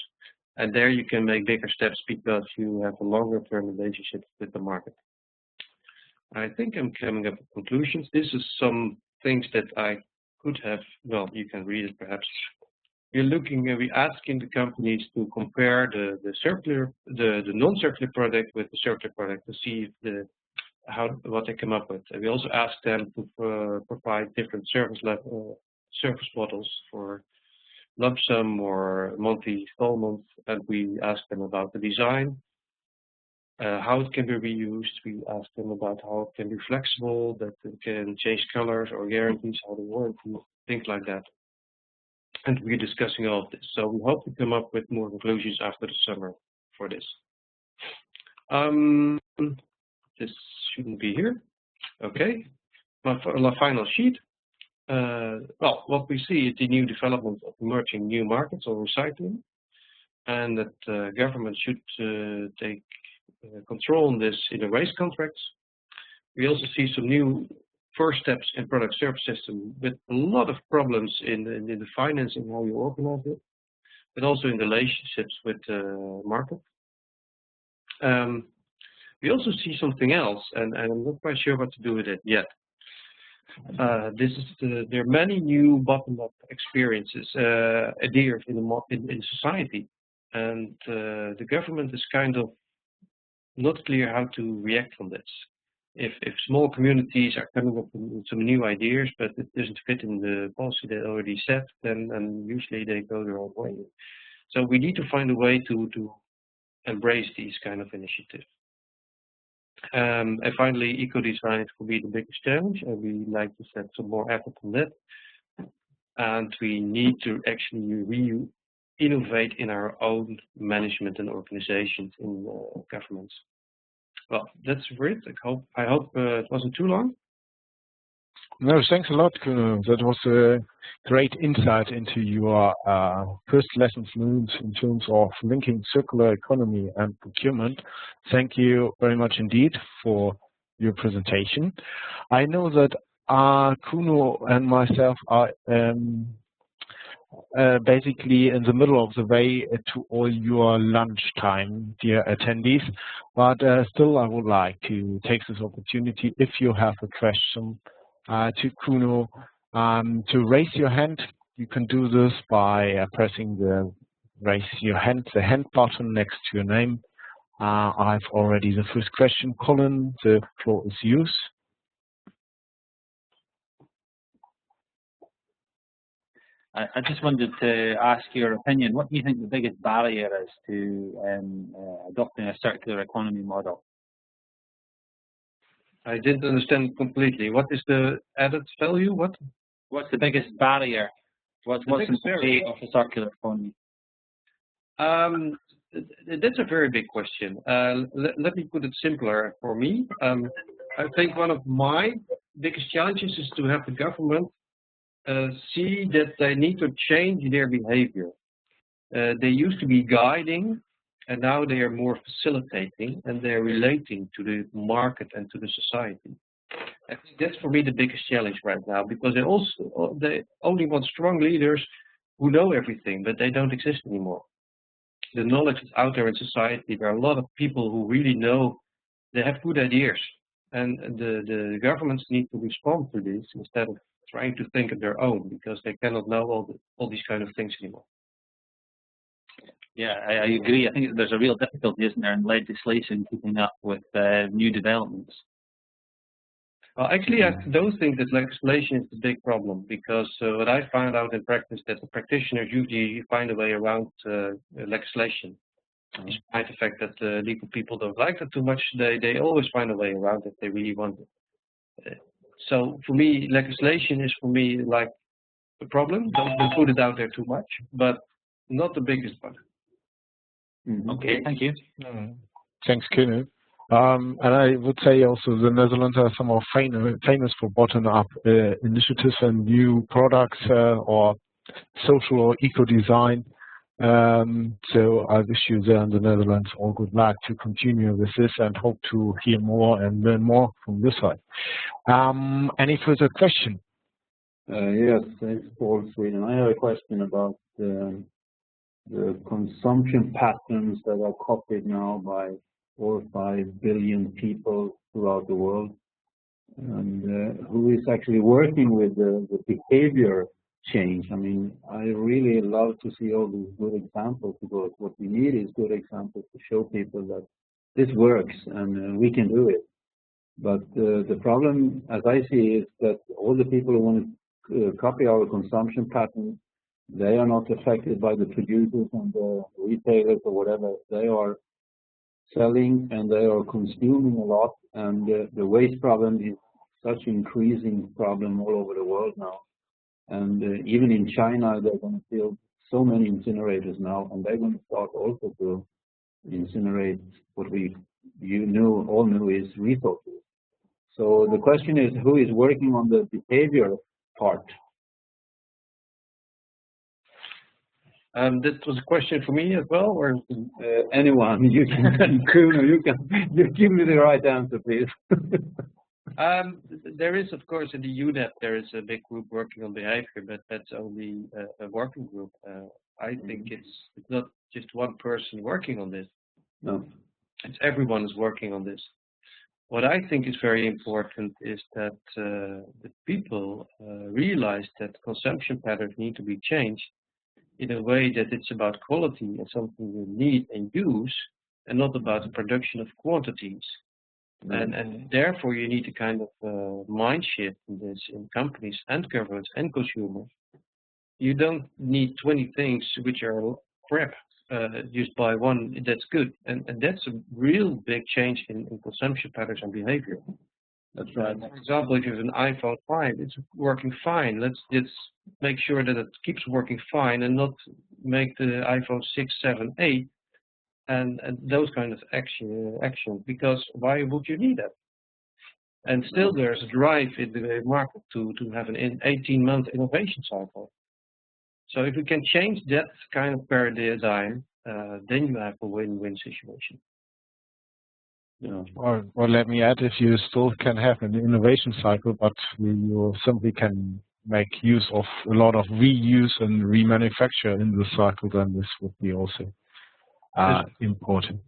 [SPEAKER 5] and there you can make bigger steps because you have a longer-term relationship with the market. I think I'm coming up with conclusions. This is some things that I could have. Well, you can read it perhaps. We're looking and we're asking the companies to compare the non-circular product with the circular product to see if what they come up with. And we also ask them to provide different service models for lump sum or monthly installments, and we ask them about the design, how it can be reused. We ask them about how it can be flexible, that it can change colors or guarantees, how the warranty, things like that. And we're discussing all of this. So we hope to come up with more conclusions after the summer for this. This shouldn't be here. Okay. My final sheet. Well, what we see is the new development of emerging new markets or recycling. and that government should take control on this in the waste contracts. We also see some new first steps in product service system with a lot of problems in the financing, how you organize it, but also in relationships with the market. We also see something else, and I'm not quite sure what to do with it yet. There are many new bottom-up experiences, ideas in society, and the government is kind of not clear how to react on this. If small communities are coming up with some new ideas, but it doesn't fit in the policy they already set, then usually they go their own way. So we need to find a way to embrace these kind of initiatives. And finally, eco-design will be the biggest challenge, and we like to set some more effort on that. And we need to actually innovate in our own management and organizations in governments. Well, that's it. I hope it wasn't too long.
[SPEAKER 1] No, thanks a lot, Cuno. That was a great insight into your first lessons learned in terms of linking circular economy and procurement. Thank you very much indeed for your presentation. I know that Cuno and myself are basically in the middle of the way to all your lunchtime, dear attendees, but still I would like to take this opportunity, if you have a question to Cuno, to raise your hand. You can do this by pressing the hand button next to your name. I've already the first question. Colin, the floor is yours.
[SPEAKER 8] I just wanted to ask your opinion. What do you think the biggest barrier is to adopting a circular economy model?
[SPEAKER 5] I didn't understand completely. What is the added value?
[SPEAKER 8] What's the biggest barrier? What's in the way of a circular economy?
[SPEAKER 5] That's a very big question. Let me put it simpler for me. I think one of my biggest challenges is to have the government see that they need to change their behavior. They used to be guiding, and now they are more facilitating, and they're relating to the market and to the society. I think that's for me the biggest challenge right now, because they only want strong leaders who know everything, but they don't exist anymore. The knowledge is out there in society. There are a lot of people who really know, they have good ideas, and the governments need to respond to this instead of trying to think of their own, because they cannot know all these kind of things anymore.
[SPEAKER 8] Yeah, I agree. I think there's a real difficulty, isn't there, in legislation keeping up with new developments.
[SPEAKER 5] Well, actually, I don't think that legislation is the big problem, because what I found out in practice that the practitioners usually find a way around legislation. Despite the fact that legal people don't like it too much, they always find a way around it if they really want it. So for me, legislation is like a problem. Don't put it out there too much, but not the biggest one.
[SPEAKER 8] Okay, thank you.
[SPEAKER 1] Thanks, Cuno. And I would say also the Netherlands are some of famous for bottom-up initiatives and new products or social or eco-design. So I wish you there in the Netherlands all good luck to continue with this, and hope to hear more and learn more from this side. Any further question?
[SPEAKER 4] Yes, thanks, Pål, Sweden. I have a question about the consumption patterns that are copied now by 4 or 5 billion people throughout the world, and who is actually working with the behavior change. I mean, I really love to see all these good examples, because what we need is good examples to show people that this works and we can do it. But the problem, as I see, is that all the people who want to copy our consumption pattern, they are not affected by the producers and the retailers or whatever. They are selling and they are consuming a lot, and the waste problem is such an increasing problem all over the world now. And even in China, they're going to build so many incinerators now, and they're going to start also to incinerate what all knew is resources. So the question is, who is working on the behavior part?
[SPEAKER 5] That was a question for me as well, or
[SPEAKER 4] Anyone, you can, Cuno, you give me the right answer, please.
[SPEAKER 5] there is, of course, in the UNEP, there is a big group working on behavior, but that's only a working group. I think it's not just one person working on this.
[SPEAKER 4] No.
[SPEAKER 5] It's everyone is working on this. What I think is very important is that the people realize that consumption patterns need to be changed in a way that it's about quality and something you need and use, and not about the production of quantities. And therefore, you need a kind of mind shift in this in companies and governments and consumers. You don't need 20 things which are crap. Just buy one that's good, and that's a real big change in consumption patterns and behavior.
[SPEAKER 4] That's right.
[SPEAKER 5] For example, if you have an iPhone 5, it's working fine. Let's just make sure that it keeps working fine and not make the iPhone 6, 7, 8 and those kind of action. Because why would you need that? And still there's a drive in the market to have an 18-month innovation cycle. So if we can change that kind of paradigm, then you have a win-win situation.
[SPEAKER 1] Yeah. Or let me add, if you still can have an innovation cycle, but you simply can make use of a lot of reuse and remanufacture in the cycle, then this would be also important.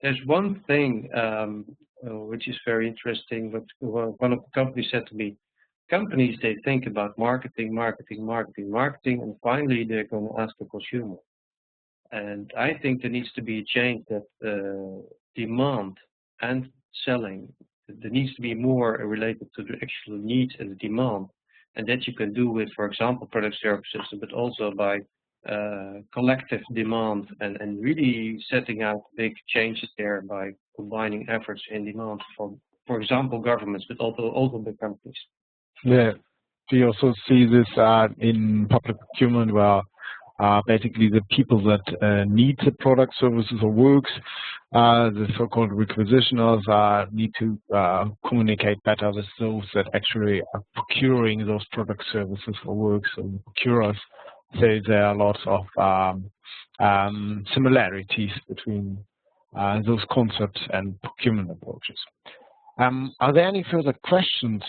[SPEAKER 5] There's one thing which is very interesting. What one of the companies said to me, companies, they think about marketing, and finally they're going to ask the consumer. And I think there needs to be a change that demand and selling, there needs to be more related to the actual needs and the demand. And that you can do with, for example, product services, but also by collective demand and really setting out big changes there by combining efforts in demand from, for example, governments, but also big companies.
[SPEAKER 1] Yeah, we also see this in public procurement, where basically the people that need the product, services, or works, the so-called requisitioners, need to communicate better with those that actually are procuring those product, services, or works, and procurers. So there are lots of similarities between those concepts and procurement approaches. Are there any further questions?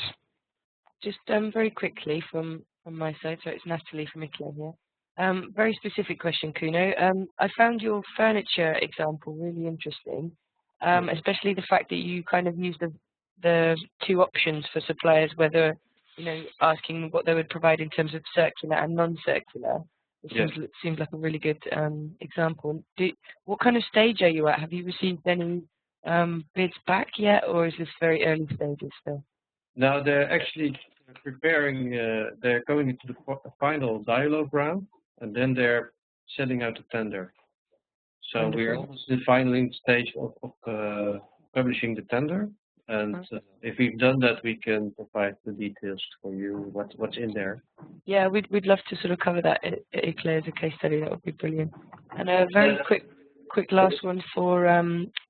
[SPEAKER 3] Just very quickly from my side, so it's Natalie from Italy here. Very specific question, Cuno. I found your furniture example really interesting, especially the fact that you kind of used the two options for suppliers, whether, asking what they would provide in terms of circular and non-circular. It seems like a really good example. What kind of stage are you at? Have you received any bids back yet, or is this very early stages still?
[SPEAKER 5] Now they're actually preparing, they're going into the final dialogue round, and then they're sending out a tender. So
[SPEAKER 3] Wonderful.
[SPEAKER 5] we're almost in the final stage of publishing the tender. And if we've done that, we can provide the details for you, what's in there.
[SPEAKER 3] Yeah, we'd love to sort of cover that at ICLE as a case study. That would be brilliant. And a very quick last one for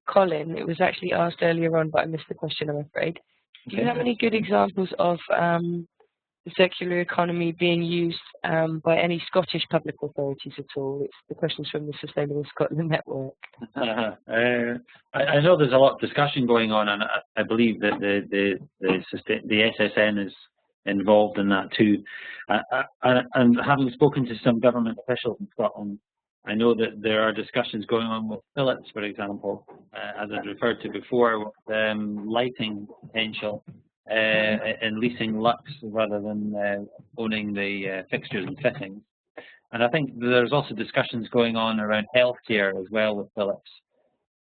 [SPEAKER 3] Colin. It was actually asked earlier on, but I missed the question, I'm afraid. Do you have any good examples of the circular economy being used by any Scottish public authorities at all? It's the questions from the Sustainable Scotland Network.
[SPEAKER 8] I know there's a lot of discussion going on, and I believe that the SSN is involved in that too. And having spoken to some government officials in Scotland, I know that there are discussions going on with Philips, for example, as I referred to before, with lighting potential and leasing lux rather than owning the fixtures and fittings. And I think there's also discussions going on around healthcare as well with Philips.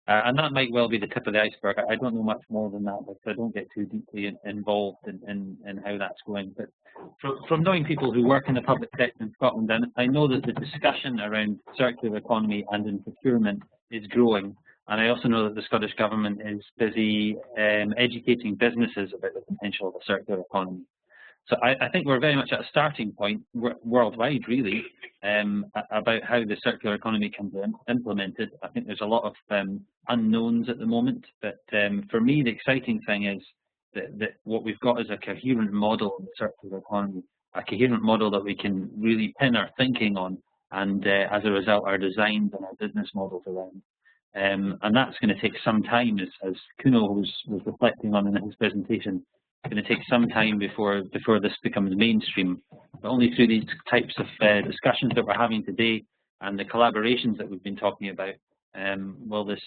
[SPEAKER 8] And that might well be the tip of the iceberg. I don't know much more than that, but I don't get too deeply involved in how that's going. But from knowing people who work in the public sector in Scotland, and I know that the discussion around circular economy and in procurement is growing. And I also know that the Scottish Government is busy educating businesses about the potential of a circular economy. So I think we're very much at a starting point worldwide, really, about how the circular economy can be implemented. I think there's a lot of unknowns at the moment, but for me, the exciting thing is that what we've got is a coherent model in the circular economy, a coherent model that we can really pin our thinking on and as a result, our designs and our business models around. And that's going to take some time, as Cuno was reflecting on in his presentation. It's going to take some time before this becomes mainstream. But only through these types of discussions that we're having today and the collaborations that we've been talking about will this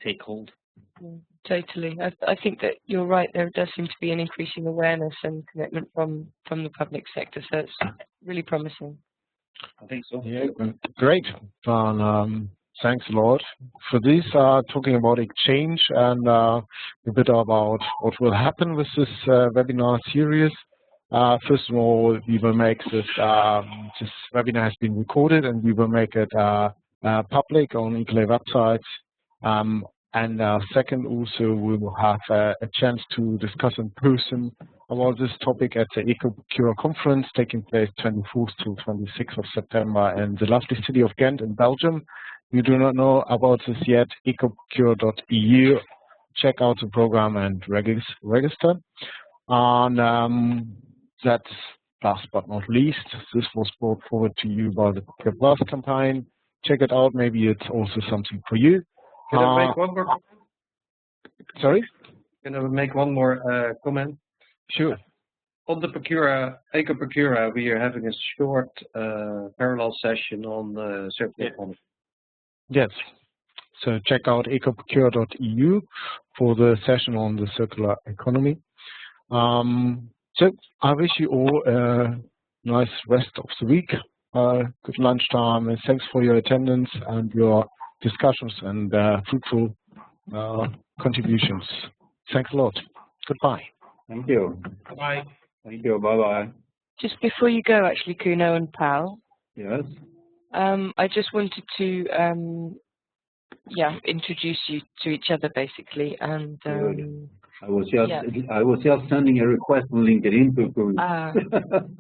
[SPEAKER 8] take hold.
[SPEAKER 3] Totally. I think that you're right. There does seem to be an increasing awareness and commitment from the public sector, so it's really promising.
[SPEAKER 5] I think so.
[SPEAKER 1] Yeah, great. Thanks a lot for this. Talking about exchange and a bit about what will happen with this webinar series. First of all, we will make this webinar has been recorded, and we will make it public on Ecolay websites. And second, also we will have a chance to discuss in person about this topic at the Procura conference taking place 24th to 26th of September in the lovely city of Ghent in Belgium. You do not know about this yet, ecoprocure.eu. Check out the program and register. And that's last but not least, this was brought forward to you by the Procure Plus campaign. Check it out, maybe it's also something for you.
[SPEAKER 5] Can I make one more comment?
[SPEAKER 1] Sorry?
[SPEAKER 5] Can I make one more comment?
[SPEAKER 1] Sure.
[SPEAKER 5] On the Procura, we are having a short parallel session on circular economy.
[SPEAKER 1] Yes. So check out ecoprocure.eu for the session on the circular economy. So I wish you all a nice rest of the week. Good lunchtime, and thanks for your attendance and your discussions and fruitful contributions. Thanks a lot. Goodbye.
[SPEAKER 4] Thank you.
[SPEAKER 5] Bye.
[SPEAKER 4] Thank you. Bye-bye.
[SPEAKER 3] Just before you go, actually, Cuno and Pål,
[SPEAKER 4] Yes.
[SPEAKER 3] I just wanted to introduce you to each other basically, and
[SPEAKER 4] I was just sending a request on LinkedIn to